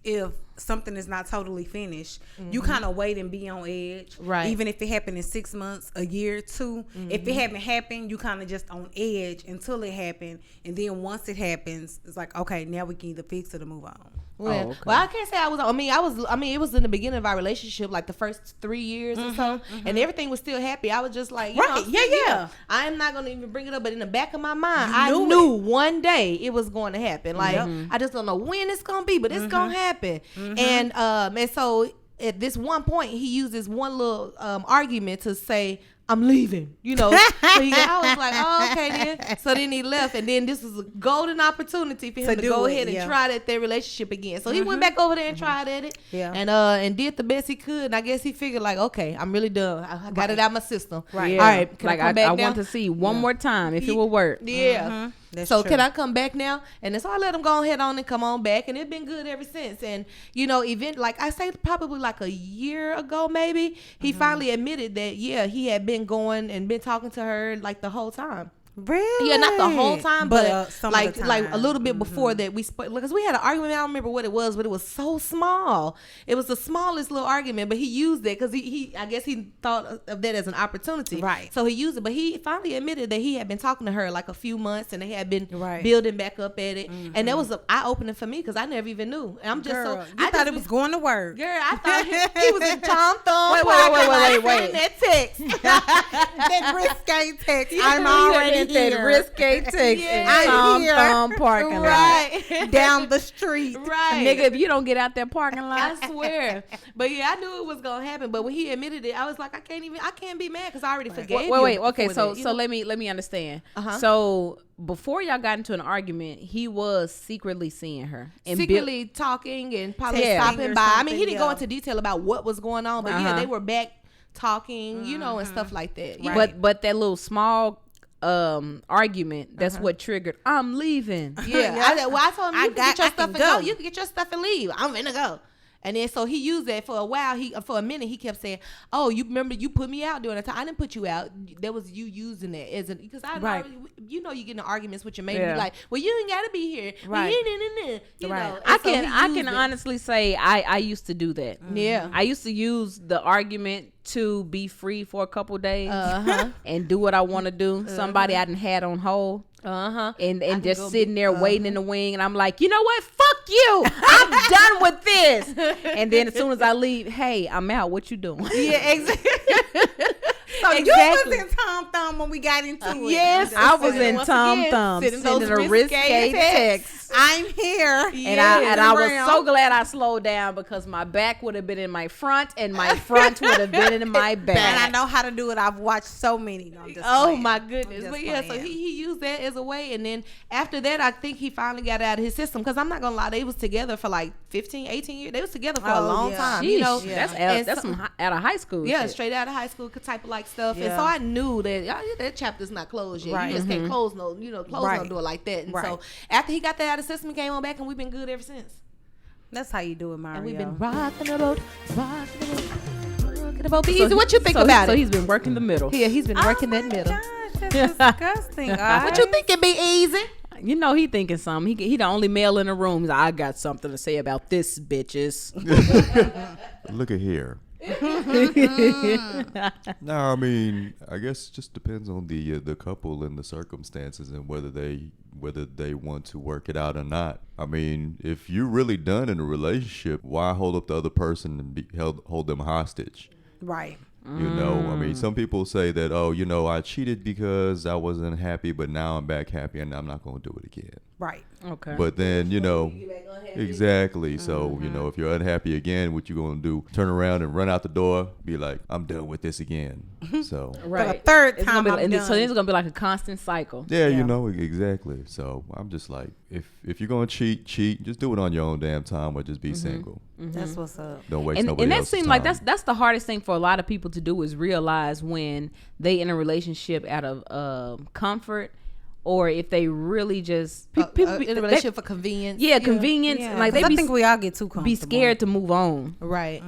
if something is not totally finished, you kind of wait and be on edge. Right. Even if it happened in 6 months, a year or two. If it haven't happened, you kind of just on edge until it happened. And then once it happens, it's like, okay, now we can either fix it or move on. Well, I can't say I was. It was in the beginning of our relationship, like the first 3 years or so, and everything was still happy. I was just like, yeah. I am not gonna even bring it up, but in the back of my mind, I knew one day it was going to happen. Like I just don't know when it's gonna be, but it's gonna happen. And so at this one point, he used this one little argument to say, I'm leaving, So I was like, oh, okay then. So then he left, and then this was a golden opportunity for him to go ahead and try their relationship again. So he went back over there and tried at it, and did the best he could. And I guess he figured like, okay, I'm really done. I got it out of my system. Right. All right. Can I come back now? want to see one more time if it will work. Yeah. That's so true. Can I come back now? And so I let him go ahead on and come on back, and it's been good ever since. And like I say, probably like a year ago, maybe he finally admitted that he had been going and been talking to her like the whole time. Really? Yeah, not the whole time, but like a little bit before that we spoke, because we had an argument. I don't remember what it was, but it was so small. It was the smallest little argument, but he used it because he I guess he thought of that as an opportunity. Right. So he used it, but he finally admitted that he had been talking to her like a few months, and they had been building back up at it, and that was an eye opening for me because I never even knew. And I'm just I thought it was going to work. Girl, I thought he was in Tom Thumb. Wait. That text. That risque text. I'm already that risque text in I'm here. Tom parking lot. Right. Down the street. Right. Nigga, if you don't get out that parking lot. I swear. But I knew it was gonna happen. But when he admitted it, I was like, I can't be mad because I already forgave you. Wait. Okay, so let me understand. So before y'all got into an argument, he was secretly seeing her and secretly talking and probably stopping by. I mean, he didn't go into detail about what was going on, but they were back talking, and stuff like that. Right. But that little small argument, that's what triggered, I'm leaving. I told him, you can get your stuff and go. You can get your stuff and leave. I'm gonna go. And then so he used that for a while. For a minute he kept saying, "Oh, you remember you put me out during that time? I didn't put you out. That was you using it as because I already, you get in arguments with your mate. And be like, well, you ain't gotta be here. Right. You know. I can honestly say I used to do that. Yeah. I used to use the argument to be free for a couple days and do what I want to do. Somebody I done had on hold. And just sitting there waiting in the wing, and I'm like, you know what? Fuck you! I'm done with this. And then as soon as I leave, hey, I'm out. What you doing? Yeah, exactly. So you was in Tom Thumb when we got into it. Yes, I was in Tom Thumb sending a risque text. I'm here. And I was so glad I slowed down because my back would have been in my front and my front would have been in my back. And I know how to do it. I've watched so many. No, I'm just playing. My goodness. But yeah, so he used that as a way. And then after that, I think he finally got out of his system because I'm not going to lie, they was together for like 15, 18 years. They was together for a long time. Sheesh, You know, that's some out of high school. Yeah, shit. straight out of high school type of like stuff. And so I knew that chapter's not closed yet. You just can't close no door like that. And so after he got that out of the system, he came on back and we've been good ever since. That's how you do it, Mario. And we've been rocking the boat. Easy, what you think about it? So he's been working the middle. Yeah, he's been working that middle. Gosh, that's disgusting. What you think it be easy? You know he thinking something. He the only male in the room. He's like, I got something to say about this, bitches. Look at here. No, I mean, I guess it just depends on the couple and the circumstances and whether they want to work it out or not. I mean, if you're really done in a relationship, why hold up the other person and hold them hostage? Right. You know, I mean, some people say that, I cheated because I wasn't happy, but now I'm back happy and I'm not going to do it again. Right. Okay. But then, exactly. So, if you're unhappy again, what you going to do? Turn around and run out the door, be like, I'm done with this again. So, right. For the third It's time, gonna be, I'm done. so it's gonna be like a constant cycle. yeah, exactly. So I'm just like, if you're going to cheat, just do it on your own damn time or just be single. That's what's up. Don't waste And nobody that else's seems time. like that's the hardest thing for a lot of people to do is realize when they in a relationship out of comfort, or if they really just people in a relationship for convenience. convenience. Yeah, Like they I think we all get too comfortable. be scared to move on. Right.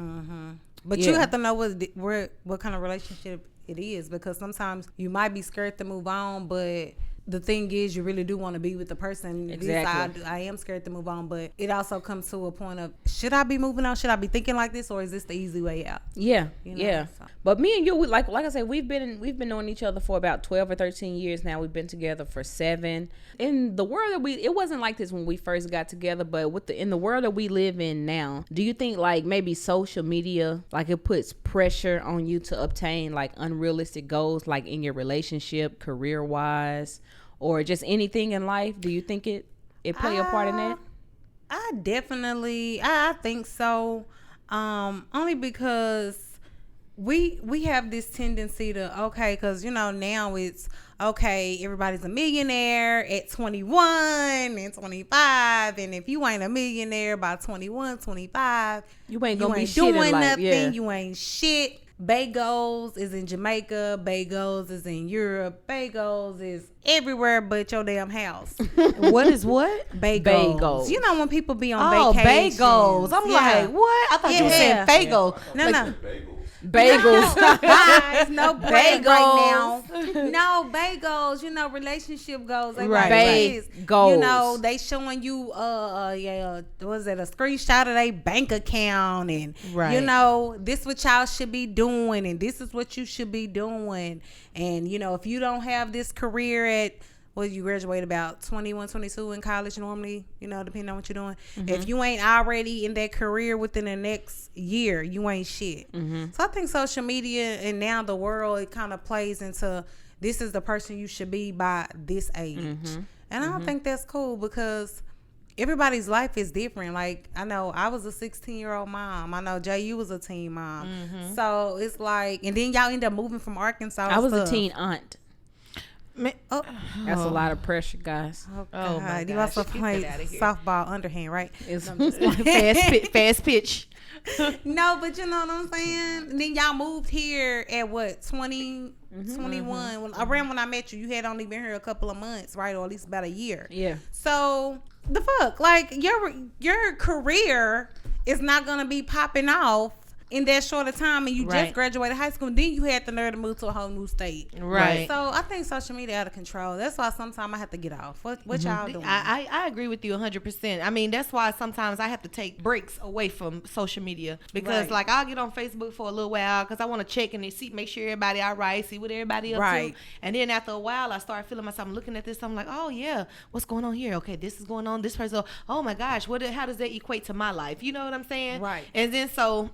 But you have to know what kind of relationship it is, because sometimes you might be scared to move on, but the thing is, you really do want to be with the person. Exactly. I am scared to move on, but it also comes to a point of, should I be moving on? Should I be thinking like this, or is this the easy way out? Yeah, You know, yeah. so. But me and you, like I said, we've been knowing each other for about 12 or 13 years now. We've been together for 7. In the world that it wasn't like this when we first got together, but in the world that we live in now, do you think like maybe social media, like it puts pressure on you to obtain like unrealistic goals, like in your relationship, career wise, or just anything in life? Do you think it play a part in that? I definitely, I think so. Only because we have this tendency to, because now it's okay, everybody's a millionaire at 21 and 25, and if you ain't a millionaire by 21, 25, You ain't gonna be shit doing in life. nothing. Yeah. You ain't shit. Bagels is in Jamaica. Bagels is in Europe. Bagels is everywhere but your damn house. What is what? Bagels. Bagels. You know when people be on vacation. bagels. I'm like, what? I thought you were saying bagel. No, no. Bagels. Guys, no bread right Bagels. now. No bagels. Relationship goals. They Right, like bagels. this. They showing you was it a screenshot of their bank account, and Right. this what y'all should be doing, and this is what you should be doing, and if you don't have this career at, well, you graduate about 21, 22 in college normally, depending on what you're doing. If you ain't already in that career within the next year, you ain't shit. So I think social media and now the world, it kind of plays into, this is the person you should be by this age. And I don't think that's cool, because everybody's life is different. Like, I know I was a 16-year-old mom. I know Jay, you was a teen mom. So it's like, and then y'all end up moving from Arkansas. I was a stuff. teen aunt. That's a lot of pressure, guys. Oh, Oh, my God. You gosh. also Get play that outta here. softball underhand, right? It's Fast pitch. No, but you know what I'm saying? And then y'all moved here at what, 20, 21? When, around when I met you, you had only been here a couple of months, right? Or at least about a year. Yeah. So, the fuck? Like, your career is not going to be popping off in that short of time, and you Right. just graduated high school, and then you had the nerve to move to a whole new state. Right. So I think social media out of control. That's why sometimes I have to get off. What y'all doing? I agree with you 100%. I mean, that's why sometimes I have to take breaks away from social media, because Right. like I'll get on Facebook for a little while because I want to check and make sure everybody all right, see what everybody up Right. to. And then after a while, I start feeling myself, I'm looking at this, I'm like, oh yeah, what's going on here? Okay, this is going on. This person, oh my gosh, how does that equate to my life? You know what I'm saying? Right. And then so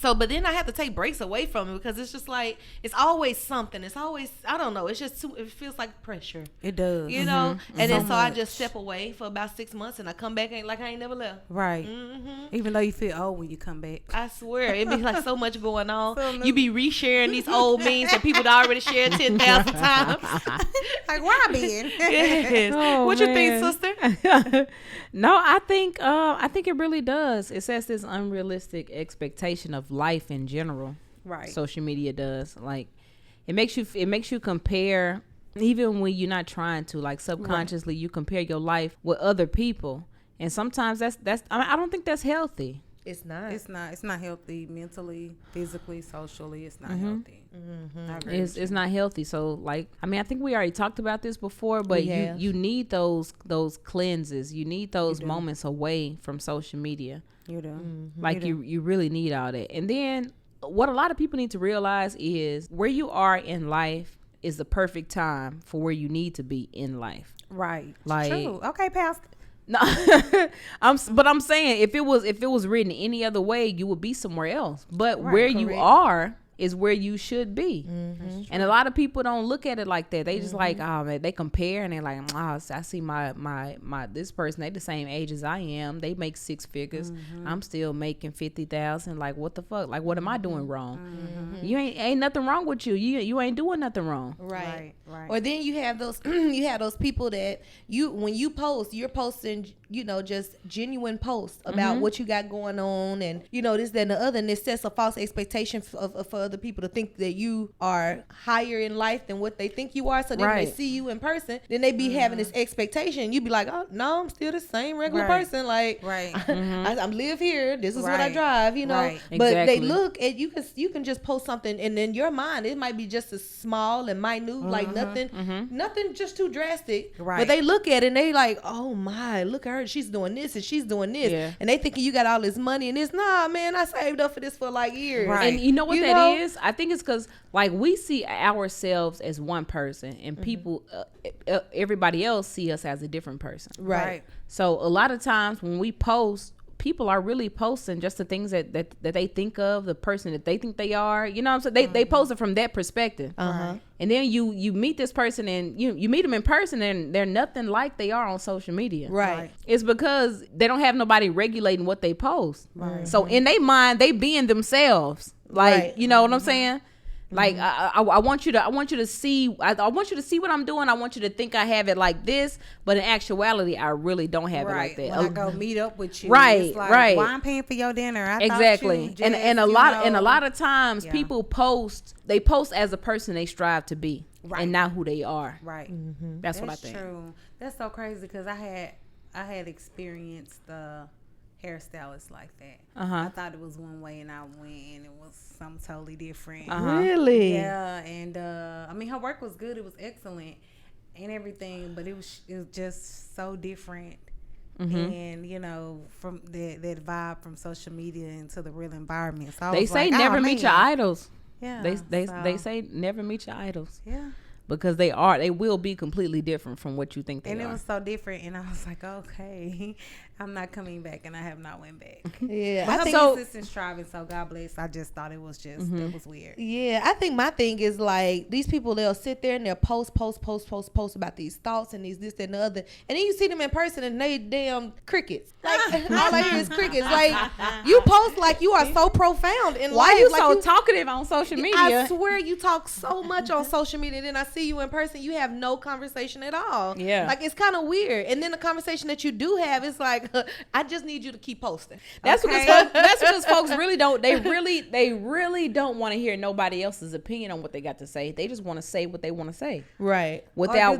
but then I have to take breaks away from it, because it's just like, it's always something. It's always, I don't know. It's just it feels like pressure, It does. you know? And then so I much. just step away for about 6 months, and I come back like I ain't never left. Right. Even though you feel old when you come back. I swear, it be like so much going on. So You be resharing these old memes that people that already shared 10,000 times. Like, where I been? Yes. Oh, What you man. think, sister? No, I think it really does. It sets this unrealistic expectation of life in general. Right. Social media does. Like, it makes you compare, even when you're not trying to. Like, subconsciously, you compare your life with other people, and sometimes that's. I don't think that's healthy. It's not. It's not healthy mentally, physically, socially. It's not healthy. I agree with It's not healthy. So, like, I mean, I think we already talked about this before, but We have. you need those cleanses. You need those moments away from social media. you do. Like, you really need all that. And then what a lot of people need to realize is where you are in life is the perfect time for where you need to be in life. Right. Like- True. Okay, Pastor. No, but I'm saying if it was written any other way, you would be somewhere else. But Right, where you correct. are is where you should be. And a lot of people don't look at it like that. They just like, oh man, they compare and they're like, oh, I see my this person, they the same age as I am. They make 6 figures. I'm still making 50,000. Like, what the fuck? Like, what am I doing wrong? You ain't nothing wrong with you. You ain't doing nothing wrong. Right. Or then you have those people that when you post, you're posting, just genuine posts about what you got going on, and this, that, and the other, and it sets a false expectation for other people to think that you are higher in life than what they think you are. So then when they see you in person, then they be having this expectation. You be like, oh no, I'm still the same regular person. Like, I live here. This is what I drive. But they look at you can just post something, and in your mind it might be just as small and minute, like nothing just too drastic. But they look at it and they like, oh my, look at her, she's doing this and she's doing this, and they thinking you got all this money and this. Nah, man, I saved up for this for like years. And you know what that is? I think it's because like we see ourselves as one person, and people, everybody else see us as a different person. Right. So a lot of times when we post, people are really posting just the things that they think of, the person that they think they are. You know what I'm saying? They post it from that perspective. And then you meet this person and you meet them in person and they're nothing like they are on social media. Right. It's because they don't have nobody regulating what they post. So in their mind, they being themselves. Like, you know what I'm saying? Like I want you to see what I'm doing. I want you to think I have it like this, but in actuality, I really don't have it like that. When I go meet up with you, right, it's like, right. Why I'm paying for your dinner? Exactly. And a lot of times people post as a person they strive to be, and not who they are. Right. That's what I think. True. That's so crazy because I had experienced the hairstylist like that. I thought it was one way and I went and it was something totally different. Really? Yeah. And I mean, her work was good. It was excellent and everything, but it was just so different. And from that vibe from social media into the real environment. So they say never meet your idols. Yeah. They say never meet your idols. Yeah. Because they will be completely different from what you think they are. And it was so different, and I was like, okay, I'm not coming back, and I have not went back. Yeah, but I think consistent striving, so God bless. I just thought it was just it was weird. Yeah, I think my thing is like these people, they'll sit there and they'll post about these thoughts and this, that, and the other, and then you see them in person and they damn crickets. Like all I hear is crickets. Like you post like you are so profound in life. Why you like so talkative on social media? I swear you talk so much on social media, then I see you in person, you have no conversation at all. Yeah, like it's kind of weird. And then the conversation that you do have is like, I just need you to keep posting. That's because folks really don't. They really don't want to hear nobody else's opinion on what they got to say. They just want to say what they want to say, right? Without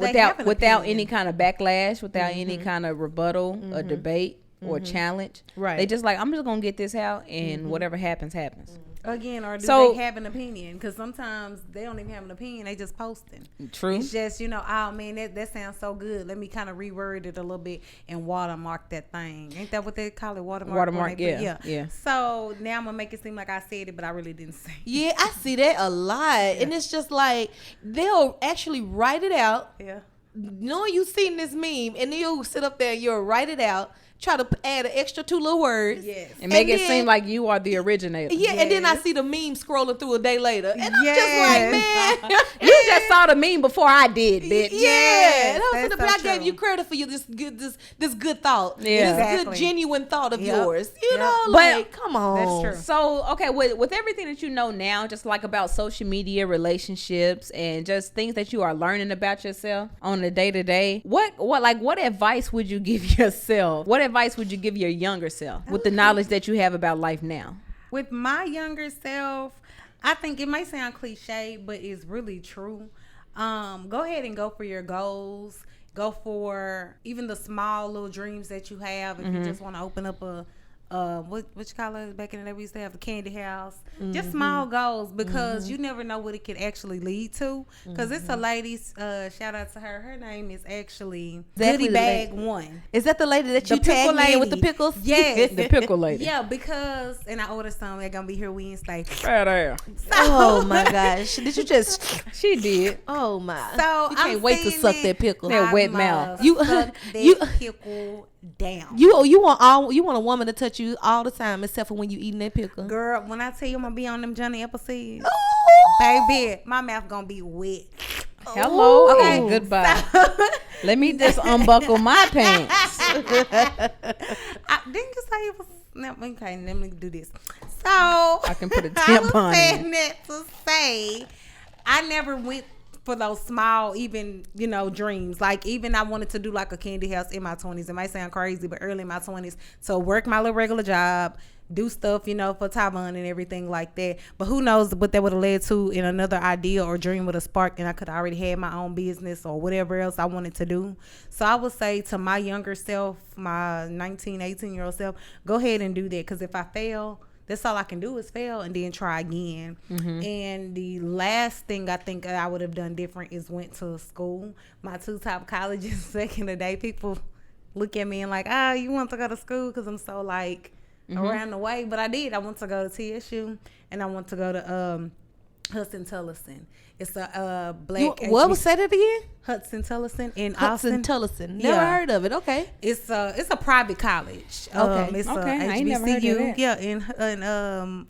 any kind of backlash, without any kind of rebuttal, or debate, or challenge. Right? They just like, I'm just gonna get this out, and whatever happens, happens. Again, or do they have an opinion? Because sometimes they don't even have an opinion. They just posting. True. It's just, oh, man, that sounds so good. Let me kind of reword it a little bit and watermark that thing. Ain't that what they call it? Watermark, yeah. So now I'm going to make it seem like I said it, but I really didn't say it. Yeah, I see that a lot. Yeah. And it's just like, they'll actually write it out. Yeah. Knowing you seen this meme, and then you'll sit up there and you'll write it out. Try to add an extra 2 little words. Yes. And make it seem like you are the originator. Yeah, yes. And then I see the meme scrolling through a day later. And I'm just like, man. You just saw the meme before I did, bitch. Yeah. And I gave you credit for this good thought. Yeah. This good, genuine thought of yours. You know, but come on. That's true. So, okay, with everything that you know now, just like about social media, relationships, and just things that you are learning about yourself on a day-to-day, what advice would you give yourself? What advice would you give your younger self with the knowledge that you have about life now? With my younger self, I think it may sound cliche, but it's really true. Go ahead and go for your goals. Go for even the small little dreams that you have. If you just want to open up what you call it back in the day, we used to have a candy house. Just small goals, because you never know what it could actually lead to. Because it's a lady, shout out to her. Her name is actually Goodie Bag One. Is that the lady that you tagged me in with the pickles? Yes. The pickle lady. Yeah, because, and I ordered some. They're going to be here Wednesday. Oh my gosh. Did you just? She did. Oh my. So you can't wait to suck that pickle. That wet mouth. You pickle down. You want a woman to touch you all the time, except for when you eating that pickle. Girl, when I tell you I'm gonna be on them Johnny Appleseeds. Baby, my mouth gonna be wet. Hello Okay. and goodbye. Let me just unbuckle my pants. Didn't you say it was? No, okay, let me do this. So I can put a I was tampon saying in. that to say I never went for those small, even, dreams. Like, even I wanted to do like a candy house in my 20s. It might sound crazy, but early in my 20s. So work my little regular job, do stuff, for Tavon and everything like that. But who knows what that would have led to in another idea or dream with a spark, and I could have already had my own business or whatever else I wanted to do. So I would say to my younger self, my 19, 18-year-old self, go ahead and do that. Because if I fail, that's all I can do is fail and then try again. And the last thing I think I would have done different is went to school. My 2 top colleges back in the day, people look at me and like, you want to go to school because I'm so like around the way. But I did. I went to go to TSU and I went to go to Hudson Tullison. It's a black. What was said it again? Hudson Tullison in Hudson Austin. Tullison. Never heard of it. Okay. It's a private college. Okay. It's Okay, a I ain't never heard of HBCU. that. Yeah, in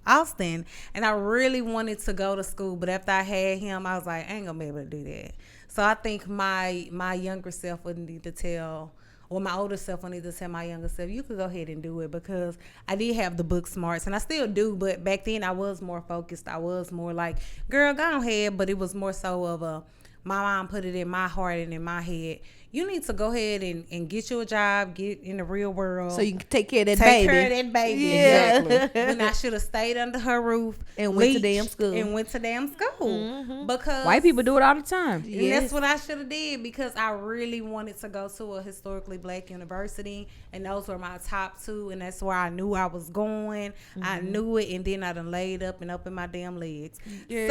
Austin. And I really wanted to go to school, but after I had him, I was like, I ain't gonna be able to do that. So I think my younger self would need to tell, or my older self would need to tell my younger self, you could go ahead and do it, because I did have the book smarts, and I still do, but back then I was more focused. I was more like, girl, go ahead, but it was more so of my mom put it in my heart and in my head. You need to go ahead and get you a job, get in the real world. So you can take care of that Take baby. care of that baby. Yeah. Exactly. When I should have stayed under her roof And went to leached, damn school. And went to damn school. Because White people do it all the time. and that's what I should have did, because I really wanted to go to a historically black university, and those were my top 2, and that's where I knew I was going. I knew it, and then I done laid up and up in my damn legs. So, You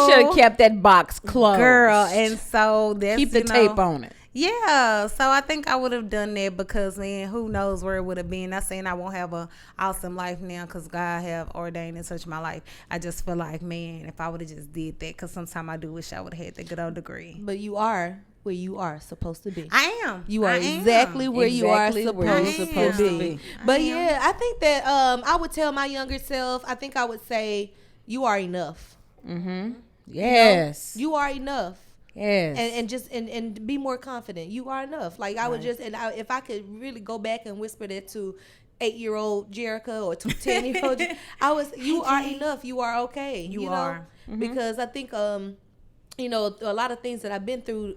should have kept that box closed. girl, and so that's Keep the tape on it. Yeah, so I think I would have done that, because, man, who knows where it would have been. Not saying I won't have a awesome life now, because God have ordained and touched my life. I just feel like, man, if I would have just did that, because sometimes I do wish I would have had the good old degree. But you are where you are supposed to be. I am. You are I am. exactly where you are Exactly where supposed, you're supposed supposed to to be. be. But I yeah, I think that I would tell my younger self, I think I would say, you are enough. Yes. You are enough. Yes. And just and be more confident. You are enough. Like I would just, if I could really go back and whisper that to 8-year-old Jherica or to 10-year-old, you are enough. You are okay. You know? are. Because I think a lot of things that I've been through,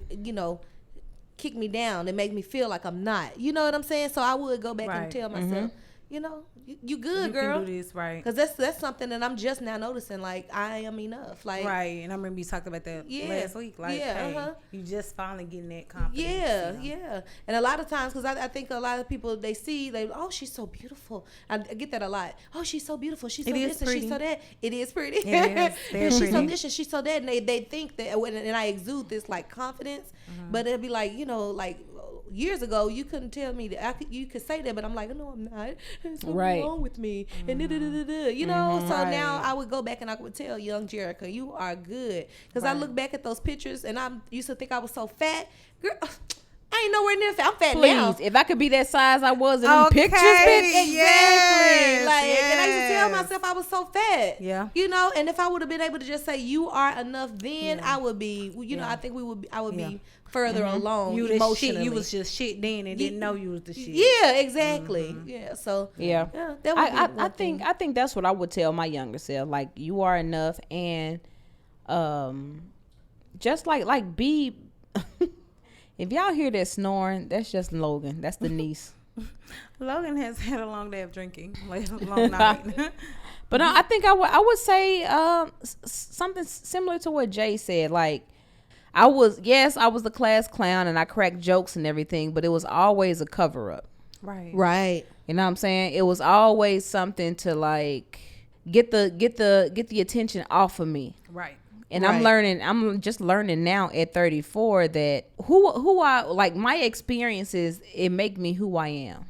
kick me down and make me feel like I'm not. You know what I'm saying? So I would go back and Right. tell myself, you good, You girl. can do this, right. Because that's something that I'm just now noticing. Like I am enough. Like Right, and I remember you talked about that last week. Like, Yeah, hey, you just finally getting that confidence. Yeah. And a lot of times, because I think a lot of people, oh, she's so beautiful. I get that a lot. Oh, she's so beautiful. She's so It is this and she's so pretty. that. It is pretty. It is very She's so pretty. this and she's so that. And they think that, and I exude this like confidence, but it'd be like, like years ago, you couldn't tell me that. You could say that, but I'm like, no, I'm not. There's something Right. wrong with me. And so Right. now I would go back and I would tell young Jherica, you are good. Because I look back at those pictures and I used to think I was so fat. Girl, I ain't nowhere near fat. I'm fat now. Please, if I could be that size I was in them pictures, bitch. Exactly. Yes, And I used to tell yes. myself I was so fat. Yeah. And if I would have been able to just say you are enough, then I would be. I think I would be further along You the emotionally. shit. You was just shit then and didn't know you was the shit. Yeah, exactly. Yeah. So Yeah. that would be I one thing. think that's what I would tell my younger self. Like, you are enough, and just like be. If y'all hear that snoring, that's just Logan. That's the niece. Logan has had a long day of drinking, like a long night. But no, I think I would say something similar to what Jay said. Like, I was the class clown and I cracked jokes and everything, but it was always a cover up. Right. You know what I'm saying? It was always something to like get the attention off of me. Right. And Right. I'm just learning now at 34 that who I like, my experiences, it make me who I am.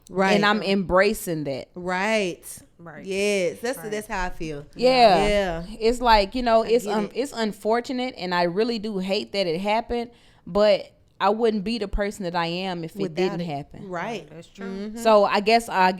Right. And I'm embracing that. Right. Right. Yes. That's how I feel. Yeah. Yeah. It's like, it's get it. it's unfortunate, and I really do hate that it happened, but I wouldn't be the person that I am if it Without didn't it. happen. Right. That's true. So I guess I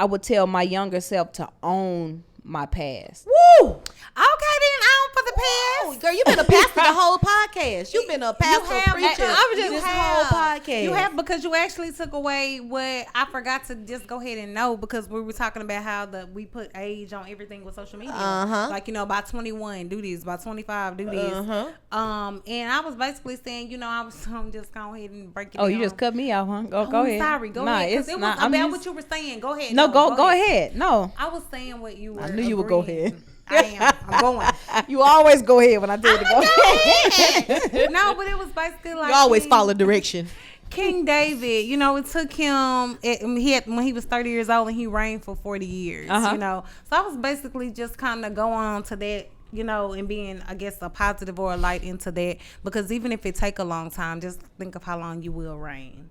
would tell my younger self to own my past. Woo! Okay, then on for the past. Girl, you been a pastor the whole podcast. You been a pastor, preacher. I was just this whole podcast. You have, because you actually took away what I forgot to just go ahead and know, because we were talking about how we put age on everything with social media. Like, you know, by 21 do this, by 25 do this. And I was basically saying, you know, I'm just go ahead and break it down. Oh, you just cut me out, huh? Go ahead. Sorry, go ahead. Because it was about what you were saying. Go ahead. No, go ahead. No. I was saying what you were. I knew you would go ahead. I am. I'm going. You always go ahead when I tell you to go ahead. No, but it was basically like You always follow direction. King David, you know, it took him. When he was 30 years old and he reigned for 40 years. You know, so I was basically just kind of going on to that. You know, and being, I guess, a positive or a light into that, because even if it take a long time, just think of how long you will reign.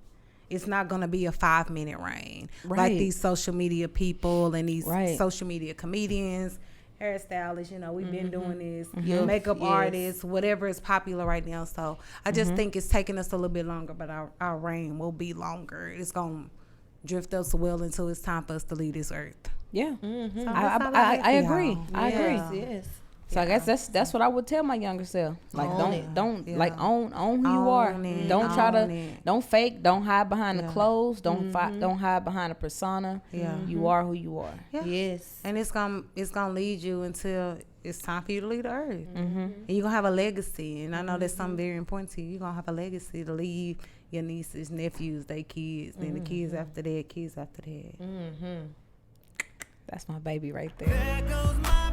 It's not going to be a 5-minute reign. Like these social media people and these social media comedians, hairstylists, you know, we've been doing this, makeup artists, whatever is popular right now. So I just think it's taking us a little bit longer, but our reign will be longer. It's going to drift us well until it's time for us to leave this earth. Yeah. So I agree. I agree. Yes. So I guess that's what I would tell my younger self. Like don't own who you are. Don't try to don't fake. Don't hide behind the clothes. Don't hide behind a persona. Yeah, you are who you are. Yeah. Yes, and it's gonna lead you until it's time for you to leave the earth. And you're gonna have a legacy. And I know that's something very important to you. You're gonna have a legacy to leave your nieces, nephews, their kids, then the kids after that, kids after that. That's my baby right there.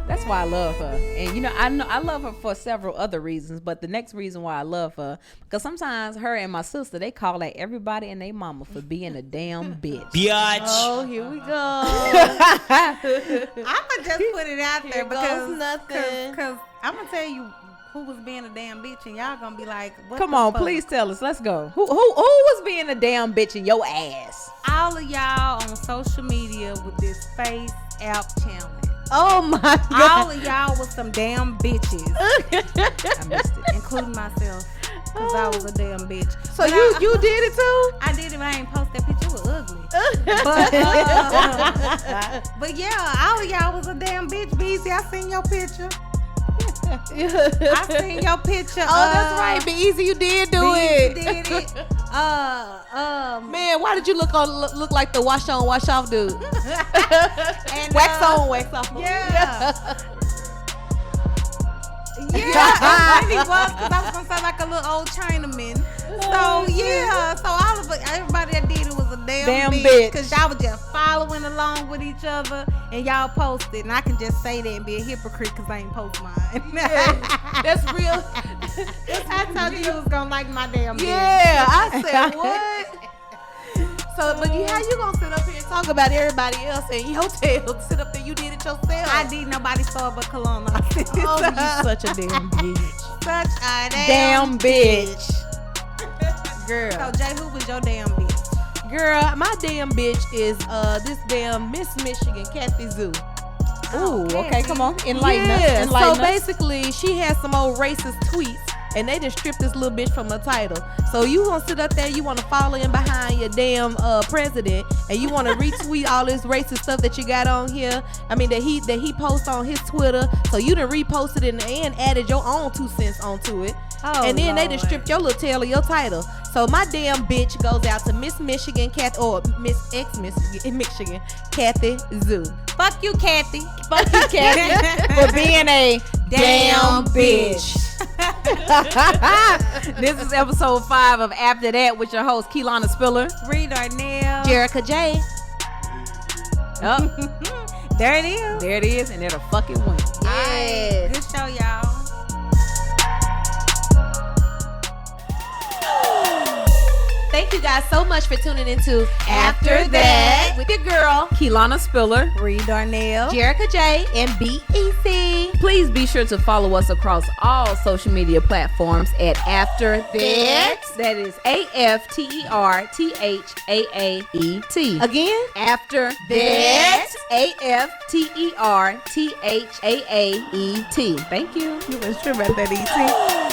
That's why I love her. And you know I love her for several other reasons, but the next reason why I love her, because sometimes her and my sister, they call out everybody and their mama for being a damn bitch. Oh, here we go. I'ma just put it out there because nothing. Because I'm gonna tell you who was being a damn bitch, and y'all gonna be like, what Come the on, fuck? please tell us. Let's go. Who was being a damn bitch in your ass? All of y'all on social media with this face app challenge. Oh my God. All of y'all was some damn bitches, I missed it. including myself, because I was a damn bitch. So But you did it too? I did it, but I ain't post that picture. It was ugly. But yeah, all of y'all was a damn bitch. Beezy, I seen your picture. I seen your picture. Oh, that's right. Be easy. You did do it. Did it. Man, why did you look like the wash on, wash off dude? And, wax on, wax off. Yeah. Yeah, it really was, because I was gonna sound like a little old Chinaman. So yeah, so everybody that did it was a damn bitch, because y'all was just following along with each other and y'all posted, and I can just say that and be a hypocrite because I ain't post mine. That's real. I told you was gonna like my damn bitch. Yeah, I said what? So, but how you gonna sit up here and talk about everybody else and your tail? Sit up there, you did it yourself. I did nobody saw but KeLanna. Oh, you such a damn bitch. Such a Damn bitch. Girl. So Jay, who was your damn bitch? Girl, my damn bitch is this damn Miss Michigan, Kathy Zoo. Ooh, okay, come on. Enlighten us. Yeah, Enlighten so us. basically she has some old racist tweets and they just stripped this little bitch from her title. So you gonna sit up there, you wanna follow in behind your damn president, and you wanna retweet all this racist stuff that you got on here. I mean that he posts on his Twitter. So you done reposted it and added your own 2 cents onto it. Oh, and then they Lord. just stripped your little tail of your title. So my damn bitch goes out to Miss Michigan, Michigan, Kathy Zoo. Fuck you, Kathy. Fuck you, Kathy, for being a damn bitch. This is episode 5 of After That with your host KeLanna Spiller, Reed Darnell. Jherica Jay. There it is. There it is, and it'll fucking win. Yes. Good show, y'all. Thank you guys so much for tuning into After That with your girl, KeLanna Spiller. Reed Darnell. Jherica Jay, and BEC. Please be sure to follow us across all social media platforms at After That. That is AFTERTHAAET. Again, After That. AFTERTHAAET. Thank you. You was sure about that, E.T.